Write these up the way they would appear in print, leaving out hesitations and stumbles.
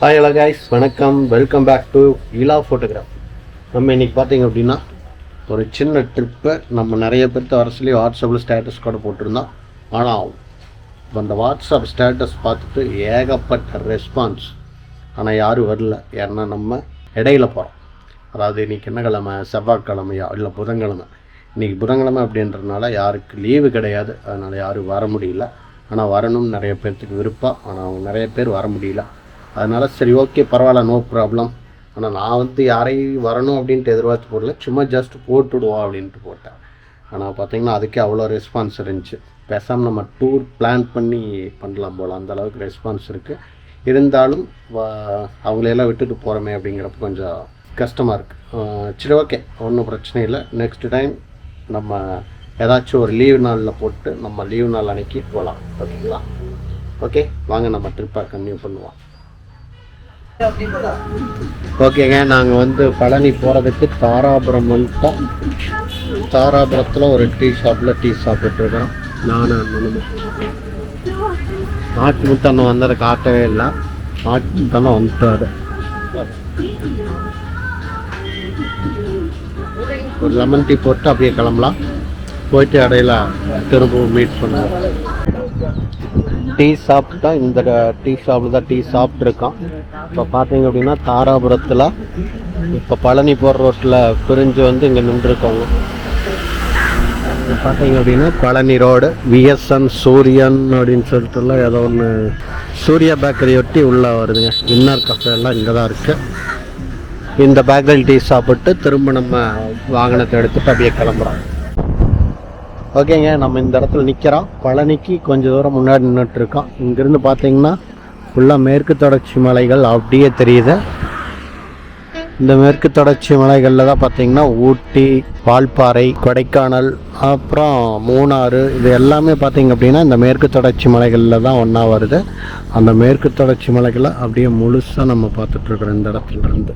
Hi hello guys, வணக்கம். Welcome back to Ila photograph. நம்ம இன்றைக்கி பார்த்தீங்க அப்படின்னா ஒரு சின்ன ட்ரிப்பை நம்ம நிறைய பேர்த்து வர சொல்லி வாட்ஸ்அப்பில் ஸ்டேட்டஸ் கூட போட்டிருந்தோம். ஆனால் அந்த வாட்ஸ்அப் ஸ்டேட்டஸ் பார்த்துட்டு ஏகப்பட்ட ரெஸ்பான்ஸ், ஆனால் யாரும் வரல. ஏன்னா நம்ம இடையில போகிறோம். அதாவது இன்றைக்கி என்ன கிழமை, செவ்வாய்க்கிழமையா இல்லை புதன்கிழமை. இன்றைக்கி புதன்கிழமை அப்படின்றதுனால யாருக்கு லீவு கிடையாது, அதனால் யாரும் வர முடியல. ஆனால் வரணும்னு நிறைய பேர்த்துக்கு விருப்பம், ஆனால் அவங்க நிறைய பேர் வர முடியல. அதனால் சரி, ஓகே, பரவாயில்ல, நோ ப்ராப்ளம். ஆனால் நான் யாரையும் வரணும் அப்படின்ட்டு எதிர்பார்த்து போடல, சும்மா ஜஸ்ட் போட்டுவிடுவோம் அப்படின்ட்டு போட்டேன். ஆனால் பார்த்திங்கன்னா அதுக்கே அவ்வளோ ரெஸ்பான்ஸ் இருந்துச்சு. பேசாமல் நம்ம டூர் பிளான் பண்ணி பண்ணலாம் போல், அந்தளவுக்கு ரெஸ்பான்ஸ் இருக்குது. இருந்தாலும் அவங்களையெல்லாம் விட்டுட்டு போகிறோமே அப்படிங்கிறப்ப கொஞ்சம் கஷ்டமாக இருக்குது. சரி, ஓகே, ஒன்றும் பிரச்சனை இல்லை. நெக்ஸ்ட் டைம் நம்ம ஏதாச்சும் ஒரு லீவ் நாளில் போட்டு நம்ம லீவ் நாள் அன்னைக்கு போகலாம். ஓகேங்களா? ஓகே, வாங்க நம்ம ட்ரிப்பை கன்டினியூ பண்ணுவோம். ஓகேங்க, நாங்கள் பழனி போகிறதுக்கு தாராபுரம் வந்துட்டோம். தாராபுரத்தில் ஒரு டீ ஷாப்பில் டீ சாப்பிட்டுருக்கோம். நானும் அண்ணனும். ஆட்சி முத்தண்ணன் வந்ததை காட்டவே இல்லை. ஆட்சி முத்தண்ணன் வந்துட்டாரு. ஒரு லெமன் டீ போட்டு அப்படியே கிளம்பலாம். போயிட்டு இடையில திரும்பவும் மீட் பண்ணுவோம். டீ சாப்பிட்டா இந்த டீ ஷாப்பில் தான் டீ சாப்பிட்ருக்கோம். இப்போ பார்த்தீங்க அப்படின்னா தாராபுரத்தில் இப்போ பழனி போகிற ரோட்டில் பிரிஞ்சு இங்கே நின்றுருக்கோங்க. பார்த்தீங்க அப்படின்னா பழனி ரோடு விஎஸ்என் சூரியன் அப்படின்னு சொல்லிட்டுலாம் ஏதோ ஒன்று சூர்யா பேக்கரி ஒட்டி உள்ளே வருதுங்க. இன்னர் கஃபே எல்லாம் இங்கே தான் இருக்குது. இந்த பேக்கரி டீ சாப்பிட்டு திரும்ப நம்ம வாகனத்தை எடுத்துகிட்டு அப்படியே கிளம்புறோம். ஓகேங்க, நம்ம இந்த இடத்துல நிற்கிறோம். பழனிக்கு கொஞ்சம் தூரம் முன்னாடி நின்றுட்டுருக்கோம். இங்கேருந்து பார்த்தீங்கன்னா ஃபுல்லாக மேற்கு தொடர்ச்சி மலைகள் அப்படியே தெரியுது. இந்த மேற்கு தொடர்ச்சி மலைகளில் தான் பார்த்தீங்கன்னா ஊட்டி, வால்பாறை, கொடைக்கானல், அப்புறம் மூணாறு, இது எல்லாமே பார்த்தீங்க அப்படின்னா இந்த மேற்கு தொடர்ச்சி மலைகளில் தான் ஒன்றா வருது. அந்த மேற்கு தொடர்ச்சி மலைகளை அப்படியே முழுசாக நம்ம பார்த்துட்ருக்குறோம். இந்த இடத்துல இருந்து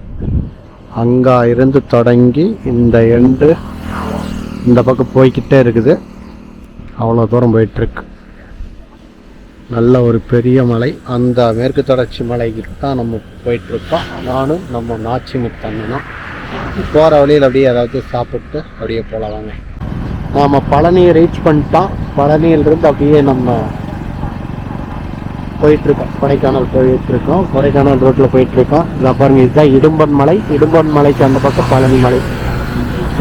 அங்கே இருந்து தொடங்கி இந்த எண்டு இந்த பக்கம் போய்கிட்டே இருக்குது. அவ்வளோ தூரம் போயிட்டுருக்கு. நல்ல ஒரு பெரிய மலை. அந்த மேற்கு தொடர்ச்சி மலைக்கு தான் நம்ம போயிட்டுருக்கோம். நானும் நம்ம நாச்சி முத்தண்ணனும் போகிற வழியில் அப்படியே ஏதாவது சாப்பிட்டு அப்படியே போகலாங்க. நாம் பழனியை ரீச் பண்ணிட்டோம். பழனியிலிருந்து அப்படியே நம்ம போயிட்டுருக்கோம். கொடைக்கானல் போயிட்டுருக்கோம். கொடைக்கானல் ரோட்டில் போயிட்டுருக்கோம். இதில் பாருங்கள், இதுதான் இடும்பன் மலை. இடும்பன் மலைக்கு அந்த பக்கம் பழனி மலை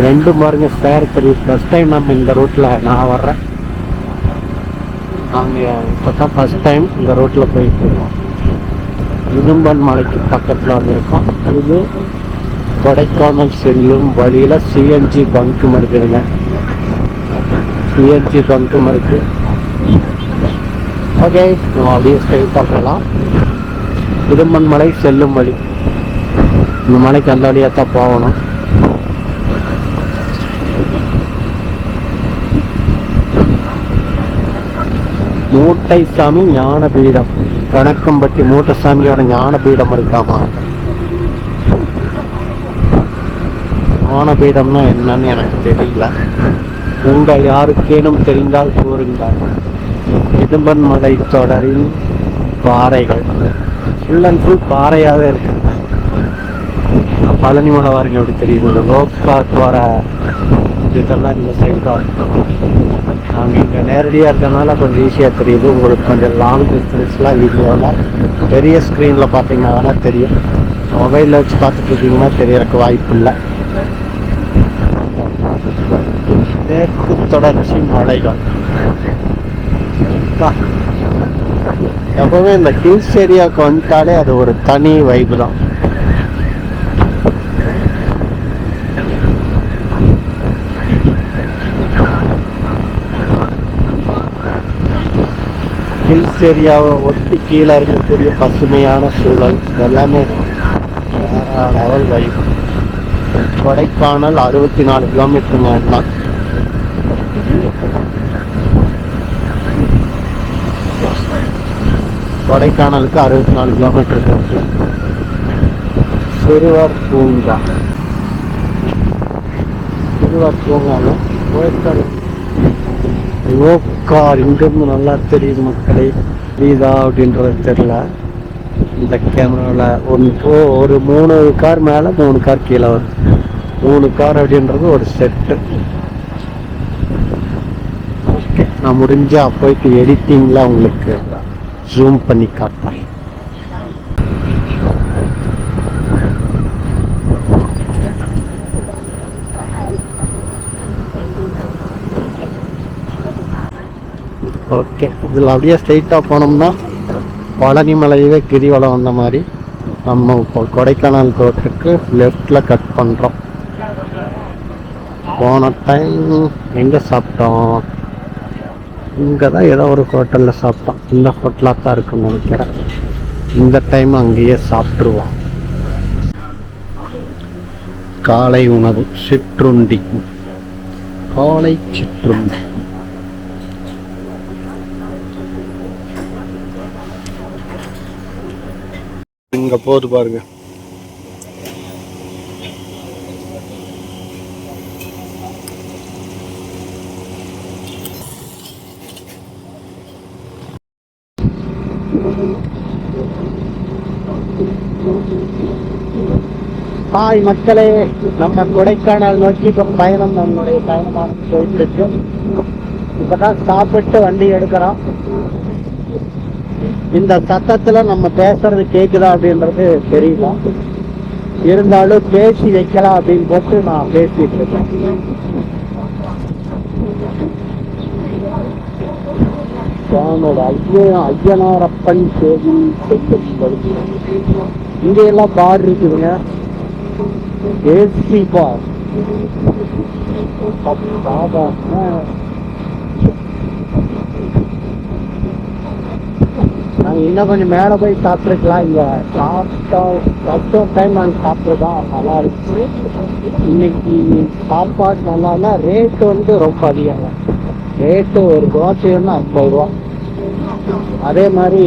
ரெண்டும் பாருங்க சேர் தெரியும். ஃபஸ்ட் டைம் நம்ம இந்த ரூட்டில் நான் வர்றேன். நாங்கள் இப்போ தான் ஃபஸ்ட் டைம் இந்த ரோட்டில் போயிட்டு இருக்கோம். இடும்பன் மலைக்கு பக்கத்தில் இருக்கோம். இது கொடைக்கானல் செல்லும் வழியில் சிஎன்ஜி பங்கும் இருக்குதுங்க. சிஎன்ஜி பங்கும் இருக்கு. ஓகே, நம்ம அப்படியே ஸ்ட்ரைட்டாக போகலாம். இடும்பன் மலை செல்லும் வழி. இந்த மலைக்கு அந்த வழியாக தான் போகணும். மூட்டைசாமி ஞான பீடம், கணக்கம்பட்டி மூட்டைசாமியோட ஞான பீடம் இருக்காமா? ஞான பீடம்னா என்னன்னு எனக்கு தெரியல. உங்கள் யாருக்கேனும் தெரிந்தால் கூறுங்கள். இடும்பன் மலை தொடரின் பாறைகள் ஃபுல் அண்ட் ஃபுல் பாறையாகவே இருக்கு. பழனி மலை வாருங்க எப்படி தெரியுது. லோக்காக்கு வர இதெல்லாம் இந்த சைடு தான் இருக்கும். நாங்கள் இங்கே நேரடியாக இருக்கிறதுனால கொஞ்சம் ஈஸியாக தெரியுது. உங்களுக்கு கொஞ்சம் லாங் டிஸ்டன்ஸ்லாம் வீடியோவில் பெரிய ஸ்க்ரீனில் பார்த்தீங்கன்னா வேணால் தெரியும். மொபைலில் வச்சு பார்த்துட்டு இருக்கீங்கன்னா தெரியறதுக்கு வாய்ப்பு இல்லை. மேற்கு தொடர்ச்சி மலைகள் எப்பவுமே இந்த ஹில்ஸ் ஏரியாவுக்கு வந்துட்டாலே அது ஒரு தனி வைப்பு தான். ஹில்ஸ் ஏரியாவை ஒட்டி கீழே இருக்கக்கூடிய பசுமையான சூழல் எல்லாமே வேற லெவல் வைப். கொடைக்கானல் 64 கிலோமீட்டருங்க. தான் கொடைக்கானலுக்கு 64 கிலோமீட்டர் இருக்கு. சிறுவர் பூங்கா, சிறுவர் பூங்காவில் போயிருக்காரு. யோக்கார் இங்கிருந்து நல்லா தெரியுது மக்களே. தெரியுதா அப்படின்றது தெரியல. இந்த கேமராவில் ஒரு 3 கார் மேலே 3 கார் கீழே வரும். 3 கார் அப்படின்றது ஒரு செட்டு. ஓகே, நான் முடிஞ்சா போயிட்டு எடிட்டிங்கில் உங்களுக்கு ஜூம் பண்ணி காட்டுறேன். ஓகே, இதில் அப்படியே ஸ்ட்ரெயிட்டாக போனோம்னா பழனி மலையவே கிரிவலம் வந்த மாதிரி நம்ம இப்போ கொடைக்கானல் ரோட்டுக்கு லெஃப்டில் கட் பண்ணுறோம். போன டைம் எங்கே சாப்பிட்டோம்? இங்கே தான் ஏதோ ஒரு ஹோட்டலில் சாப்பிட்டோம். இந்த ஹோட்டலாக தான் இருக்குன்னு நினைக்கிறேன். இந்த டைம் அங்கேயே சாப்பிட்ருவோம். காலை உணவு சிற்றுண்டி, காலை சிற்றுண்டி. இங்கே போது பாருங்க. ஹாய் மக்களே, நம்ம கொடைக்கானல் நோக்கி இப்போ நம்மளுடைய பயணமாக போயிட்டு இருக்கு. இப்பதான் சாப்பிட்டு வண்டி எடுக்கிறோம். இந்த சத்தத்துல நம்ம பேசுறது கேக்குதா அப்படின்றது தெரியல. இருந்தாலும் பேசி வைக்கலாம் அப்படின்னு போட்டு நான் பேசிட்டு இருக்கேன். ஐயனாரப்பன் கோவில் இங்க எல்லாம் பார் இருக்குதுங்க. ஏசி பார். நாங்கள் இன்னும் கொஞ்சம் மேலே போய் சாப்பிட்ருக்கலாம். இங்கே ஃபஸ்ட் டைம் நாங்கள் சாப்பிட்றதான் நல்லா இருந்துச்சு. இன்னைக்கு சாப்பாடு நல்லா இல்லை. ரேட்டு வந்து ரொம்ப அதிகம். ரேட்டு ஒரு தோசை ஒன்று 50 ரூபா. அதே மாதிரி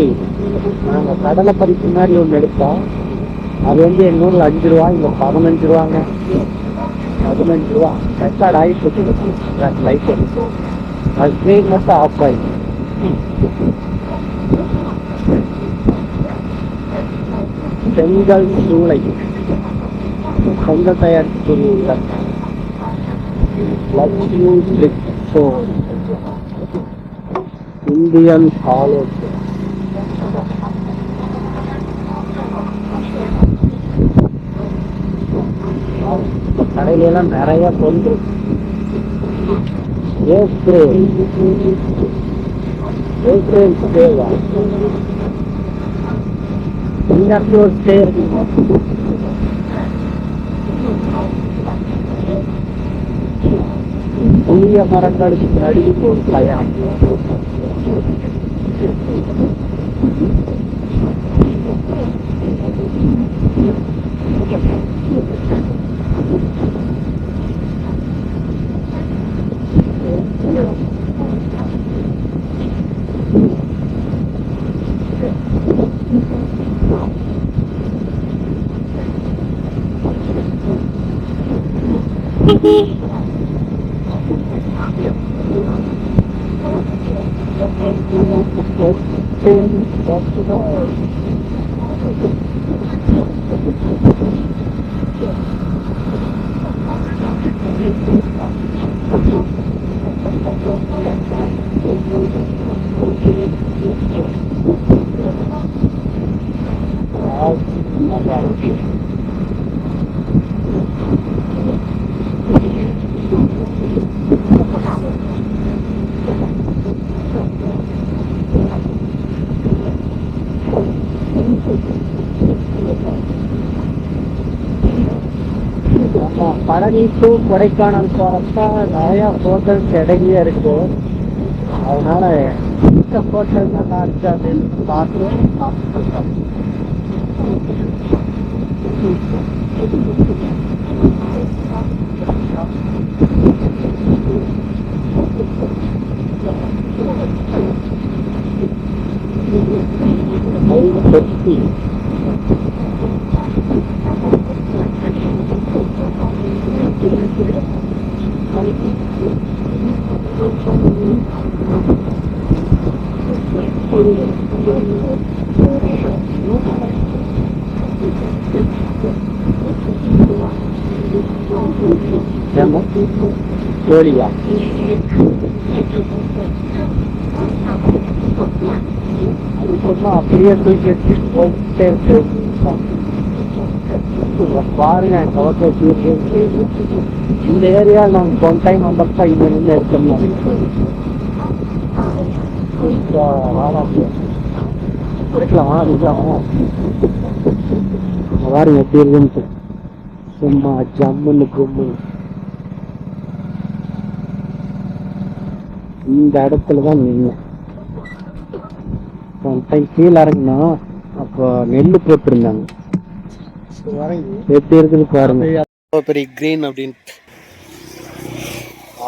நாங்கள் கடலை பறிப்பு மாதிரி ஒன்று எடுத்தோம். அது வந்து எங்கள் ஊரில் 5 ரூபா, இங்கே 15 ரூபாங்க. 15 ரூபா ரெக்கார்ட் ஆகிட்டு லைஃப். அது ஸ்க்ரீன் மட்டும் ஆஃப் ஆகிடுச்சு. செங்கல் சூளை, செங்கல் தயாரிப்பு இந்தியன் காலேஜ். கடையில எல்லாம் நிறைய பொருள். புளிய மரங்களுக்கு நடுவில் ஒரு தயார். பழனி டு கொடைக்கானல் போறப்ப நிறைய ஹோட்டல்ஸ் இடையிலே இருக்கு. அதனால இந்த ஹோட்டல் நல்லா இருக்கு அப்படின்னு பார்த்து சாப்பிட்டுருக்கோம். கோழியா? அப்படியே தூக்கி வச்சு போயிட்டே இருக்கு. பாருங்க இந்த ஏரியா நாங்கள் ஒன் டைம் வந்தப்ப இங்க இருந்து எடுத்தோம்னா எடுக்கலாமா? பாருங்க எப்படி இருக்குன்ட்டு சும்மா ஜம்முன்னு கும்முன்னு. இந்த இடத்துலதான் நின்று ஒன் டைம் கீழே இறங்கினா அப்போ நெல் போட்டிருந்தாங்க. எப்படி இருக்குது பாருங்க. பெரிய கிரீன் அப்படின்ட்டு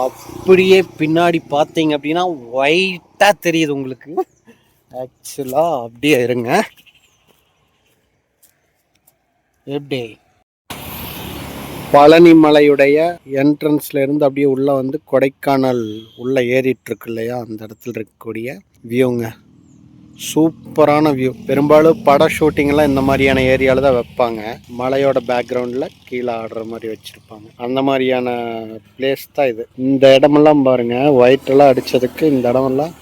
அப்படியே பின்னாடி பார்த்தீங்க அப்படின்னா ஒயிட்டா தெரியுது உங்களுக்கு. ஆக்சுவலா அப்படியே இருங்க. எப்படி பழனி மலையுடைய என்ட்ரன்ஸ்ல இருந்து அப்படியே உள்ள வந்து கொடைக்கானல் உள்ள ஏறிட்டு இருக்கு இல்லையா, அந்த இடத்துல இருக்கக்கூடிய வியூங்க. சூப்பரான வியூ. பெரும்பாலும் பட ஷூட்டிங்லாம் இந்த மாதிரியான ஏரியாவில் தான் வைப்பாங்க. மலையோட பேக்ரவுண்டில் கீழே ஆடுற மாதிரி வச்சுருப்பாங்க. அந்த மாதிரியான பிளேஸ் தான் இது. இந்த இடமெல்லாம் பாருங்கள், ஒயிட்டெல்லாம் அடித்ததுக்கு இந்த இடமெல்லாம்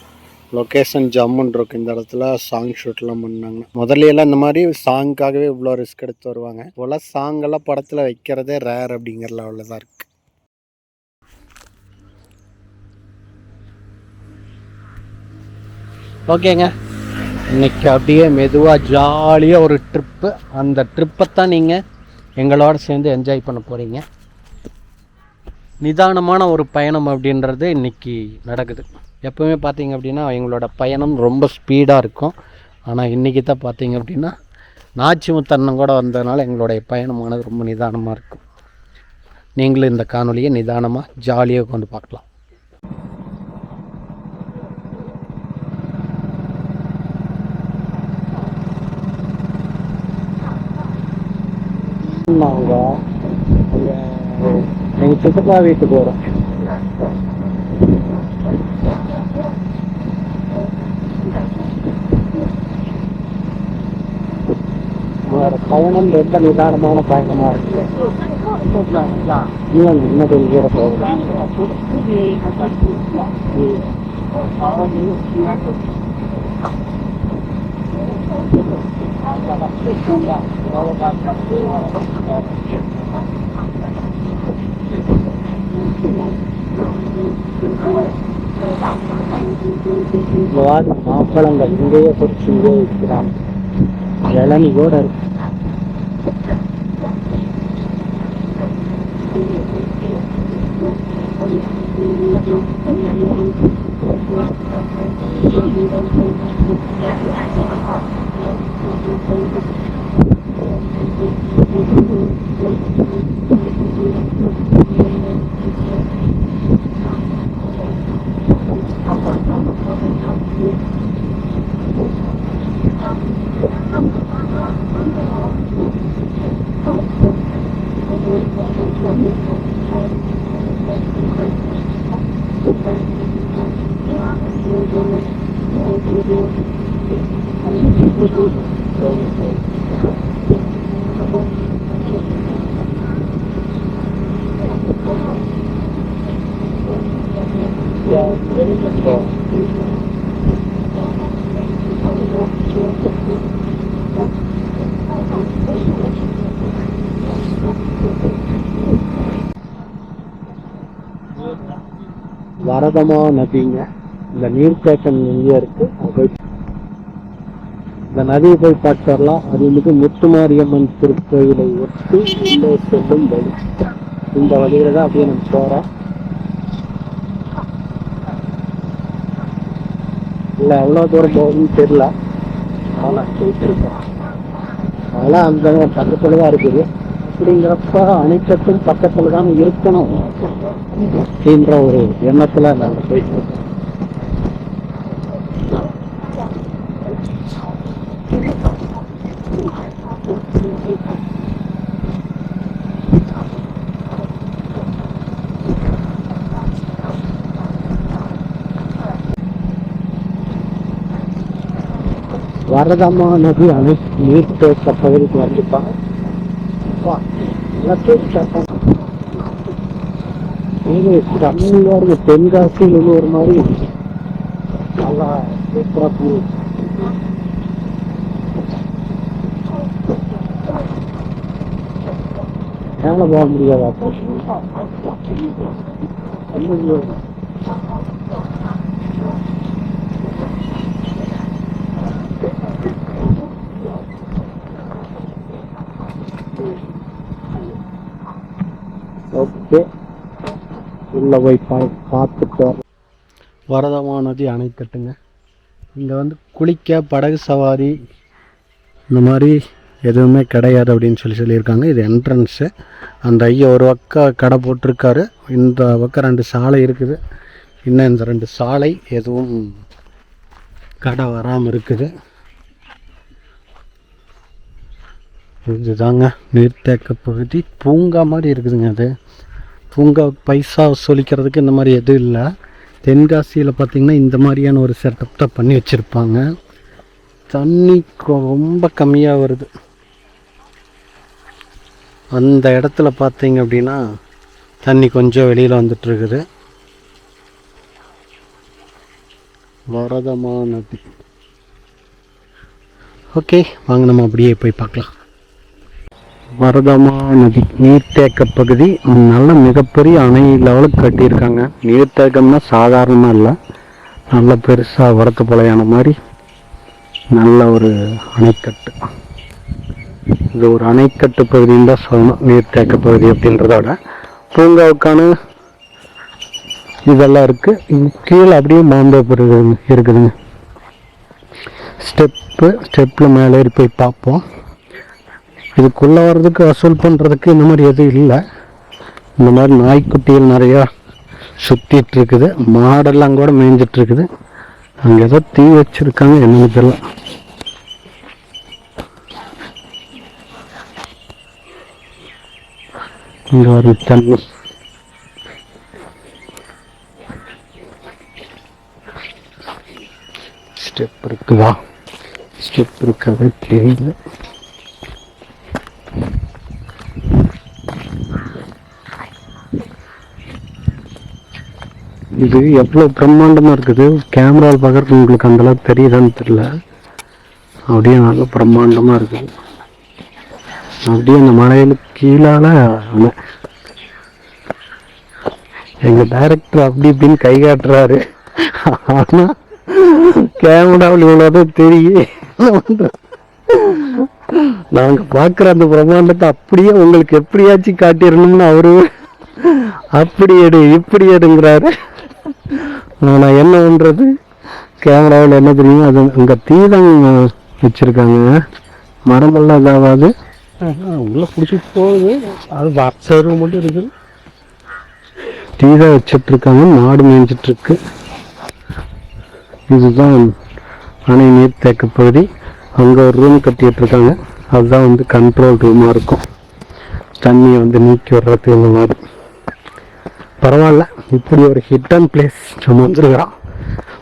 லொக்கேஷன் ஜம்முன் இருக்கு. இந்த இடத்துல சாங் ஷூட்லாம் பண்ணாங்க. முதல்ல எல்லாம் இந்த மாதிரி சாங்காகவே இவ்வளோ ரிஸ்க் எடுத்து வருவாங்க. இப்போலாம் சாங்கெல்லாம் படத்தில் வைக்கிறதே ரேர் அப்படிங்கிற லெவலில் தான் இருக்குது. ஓகேங்க, இன்னைக்கு அப்படியே மெதுவாக ஜாலியாக ஒரு ட்ரிப்பு. அந்த ட்ரிப்பை தான் நீங்கள் எங்களோட சேர்ந்து என்ஜாய் பண்ண போகிறீங்க. நிதானமான ஒரு பயணம் அப்படின்றது இன்றைக்கி நடக்குது. எப்போவுமே பார்த்தீங்க அப்படின்னா எங்களோட பயணம் ரொம்ப ஸ்பீடாக இருக்கும். ஆனால் இன்றைக்கி தான் பார்த்தீங்க அப்படின்னா நாச்சிமுத்தன்னம் கூட வந்ததுனால எங்களுடைய பயணமானது ரொம்ப நிதானமாக இருக்கும். நீங்களும் இந்த காணொலியை நிதானமாக ஜாலியாக கொண்டு பார்க்கலாம். நாங்கள் எங்கள் சித்தப்பா வீட்டுக்கு போகிறோம். பயணம் ரொம்ப நிதானமான பயணமாக இருக்கு. என்ன தெரிஞ்சுற போகிறோம். மாம்பழங்கள் இங்கேயே பொறிச்சு இங்கே வைக்கிறாங்க. இளநி கூட இருக்கு. வரதமா நதிங்க. இந்த நீர்த்தேக்கம் எங்கே இருக்கு, இந்த நதியை போய் பார்த்து வரலாம். அது வந்து முத்துமாரியம்மன் திருக்கோயிலை ஒட்டி உள்ளே செல்லும் வழி. இந்த வழியில தான் அப்படியே நம்ம போறோம். இல்லை எவ்வளோ தூரம் போகுதுன்னு தெரியல, ஆனால் போயிட்டு இருக்கோம். அதெல்லாம் அந்த பக்கத்துல தான் இருக்குது. அப்படிங்கிறப்ப அணைக்கட்டும் பக்கத்துல தான் இருக்கணும் அப்படின்ற ஒரு எண்ணத்துல நாங்கள் போயிட்டு இருக்கோம். வரதமா நதி அணை நீர்த்தேக்க பகுதிக்கு வந்துப்பாங்க. கம்மியாக இருக்கு. தென்காசியில் ஒரு மாதிரி நல்லா சூப்பராக பூ. மேலே போக முடியாதா? ஓகே, உள்ள போய் பார்த்துட்டு வரதமா நதி அணைக்கட்டுங்க. இங்கே வந்து குளிக்க, படகு சவாரி இந்த மாதிரி எதுவுமே கிடையாது அப்படின்னு சொல்லியிருக்காங்க. இது என்ட்ரன்ஸு. அந்த ஐயா ஒரு பக்கம் கடை போட்டிருக்காரு, இந்த பக்கம் 2 சாலை இருக்குது. இன்னும் இந்த 2 சாலை எதுவும் கடை வராமல் இருக்குது. இதுதாங்க நீர்த்தேக்க பகுதி. பூங்கா மாதிரி இருக்குதுங்க. அது பூங்கா பைசா வசூலிக்கிறதுக்கு இந்த மாதிரி எதுவும் இல்லை. தென்காசியில் பார்த்திங்கன்னா இந்த மாதிரியான ஒரு செட்டப் தான் பண்ணி வச்சுருப்பாங்க. தண்ணி ரொம்ப கம்மியாக வருது. அந்த இடத்துல பார்த்தீங்க அப்படின்னா தண்ணி கொஞ்சம் வெளியில் வந்துட்டுருக்குது. வரதமா நதி. ஓகே, வாங்க நம்ம அப்படியே போய் பார்க்கலாம். வரதமா நதி நீர்த்தேக்க பகுதி. நல்ல மிகப்பெரிய அணை லெவலுக்கு கட்டியிருக்காங்க. நீர்த்தேக்கம்னா சாதாரணமாக இல்லை, நல்ல பெருசாக வரத்து போலையான மாதிரி நல்ல ஒரு அணைக்கட்டு. இது ஒரு அணைக்கட்டு பகுதின்னு தான் சொல்லணும். நீர்த்தேக்க பகுதி அப்படின்றதோட பூங்காவுக்கான இதெல்லாம் இருக்குது. கீழே அப்படியே மாந்தோப்பு இருக்குதுங்க. ஸ்டெப்பில் மேலே ஏறி போய் பார்ப்போம். இதுக்குள்ளே வர்றதுக்கு வசூல் பண்ணுறதுக்கு இந்த மாதிரி எதுவும் இல்லை. இந்த மாதிரி நாய்க்குட்டிகள் நிறையா சுற்றிட்டு இருக்குது. மாடெல்லாம் கூட மேய்ஞ்சிட்ருக்குது. அங்கே ஏதோ தீ வச்சுருக்காங்க, என்னன்னு தெரியல. இங்கே ஒரு தண்ணி ஸ்டெப் இருக்குதா? ஸ்டெப் இருக்கிறது தெரியல. இது எவ்வளோ பிரம்மாண்டமாக இருக்குது. கேமராவில் பார்க்குறது உங்களுக்கு அந்தளவுக்கு தெரியுதான்னு தெரியல. அப்படியே நல்ல பிரம்மாண்டமாக இருக்குது. அப்படியே அந்த மலையில கீழால எங்கள் டைரக்டர் அப்படி இப்படின்னு கை காட்டுறாரு. ஆனால் கேமராவில் இவ்வளோதான் தெரியும். நாங்கள் பார்க்குற அந்த பிரம்மாண்டத்தை அப்படியே உங்களுக்கு எப்படியாச்சும் காட்டிடணும்னு அவரு அப்படி எடு இப்படி எடுங்கிறாரு. நான் என்ன பண்ணுறது? கேமராவில் என்ன தெரியுமா, அது அங்கே தீதம் வச்சுருக்காங்க. மரமெல்லாம் இதாகாது, உள்ளே பிடிச்சிட்டு போகுது. அது வாட்ஸ்அப் மட்டும் இருக்குது. தீதம் வச்சிட்ருக்காங்க. மாடு மேய்ஞ்சிட்ருக்கு. இதுதான் அணை நீர்த்தேக்க பகுதி. அங்கே ஒரு ரூம் கட்டிகிட்ருக்காங்க. அதுதான் வந்து கண்ட்ரோல் ரூமாக இருக்கும். தண்ணியை வந்து நீக்கி வர்றதுக்கு இந்த மாதிரி. பரவாயில்ல, இப்படி ஒரு ஹிட் அண்ட் பிளேஸ் நம்ம வந்துருக்கிறோம்.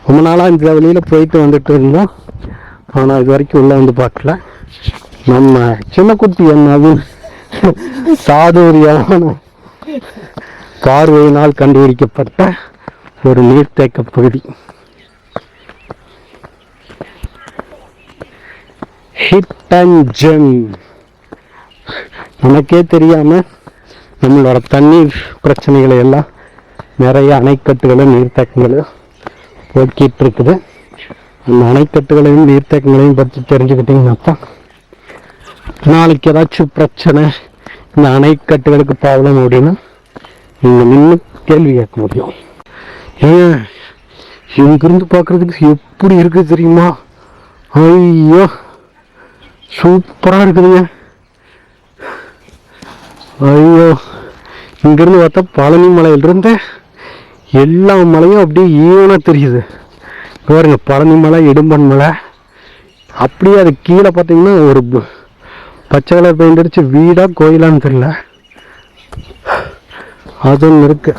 ரொம்ப நாளாக இந்த வழியில் போயிட்டு வந்துட்டு இருந்தோம். ஆனால் இது வரைக்கும் உள்ளே வந்து பார்க்கல. நம்ம சின்ன குட்டி என்னது சாதுரியான பார்வையினால் கண்டுபிடிக்கப்பட்ட ஒரு நீர்த்தேக்க பகுதி. Hit and GeM. நமக்கே தெரியாம நம்மளோட தண்ணீர் பிரச்சனைகளை எல்லாம் நிறைய அணைக்கட்டுகளும் நீர்த்தேக்கங்களும் போக்கிட்டு இருக்குது. அந்த அணைக்கட்டுகளையும் நீர்த்தேக்கங்களையும் பற்றி தெரிஞ்சுக்கிட்டீங்கன்னா தான் நாளைக்கு ஏதாச்சும் பிரச்சனை, இந்த அணைக்கட்டுகளுக்கு ப்ராப்ளம் அப்படின்னா நீங்கள் நின்று கேள்வி கேட்க முடியும். ஏன் இங்கிருந்து பார்க்குறதுக்கு எப்படி இருக்குது தெரியுமா? ஐயோ சூப்பராக இருக்குதுங்க. ஐயோ, இங்கேருந்து பார்த்தா பழனி மலையிலிருந்து எல்லா மலையும் அப்படியே ஈவனாக தெரியுது. பாருங்க, பழனி மலை, இடும்பன் மலை, அப்படியே அது கீழே பார்த்தீங்கன்னா ஒரு பச்சை கலர் பெயிண்ட் அடிச்சு வீடாக கோயிலான்னு தெரியல, அது ஒன்று இருக்கு.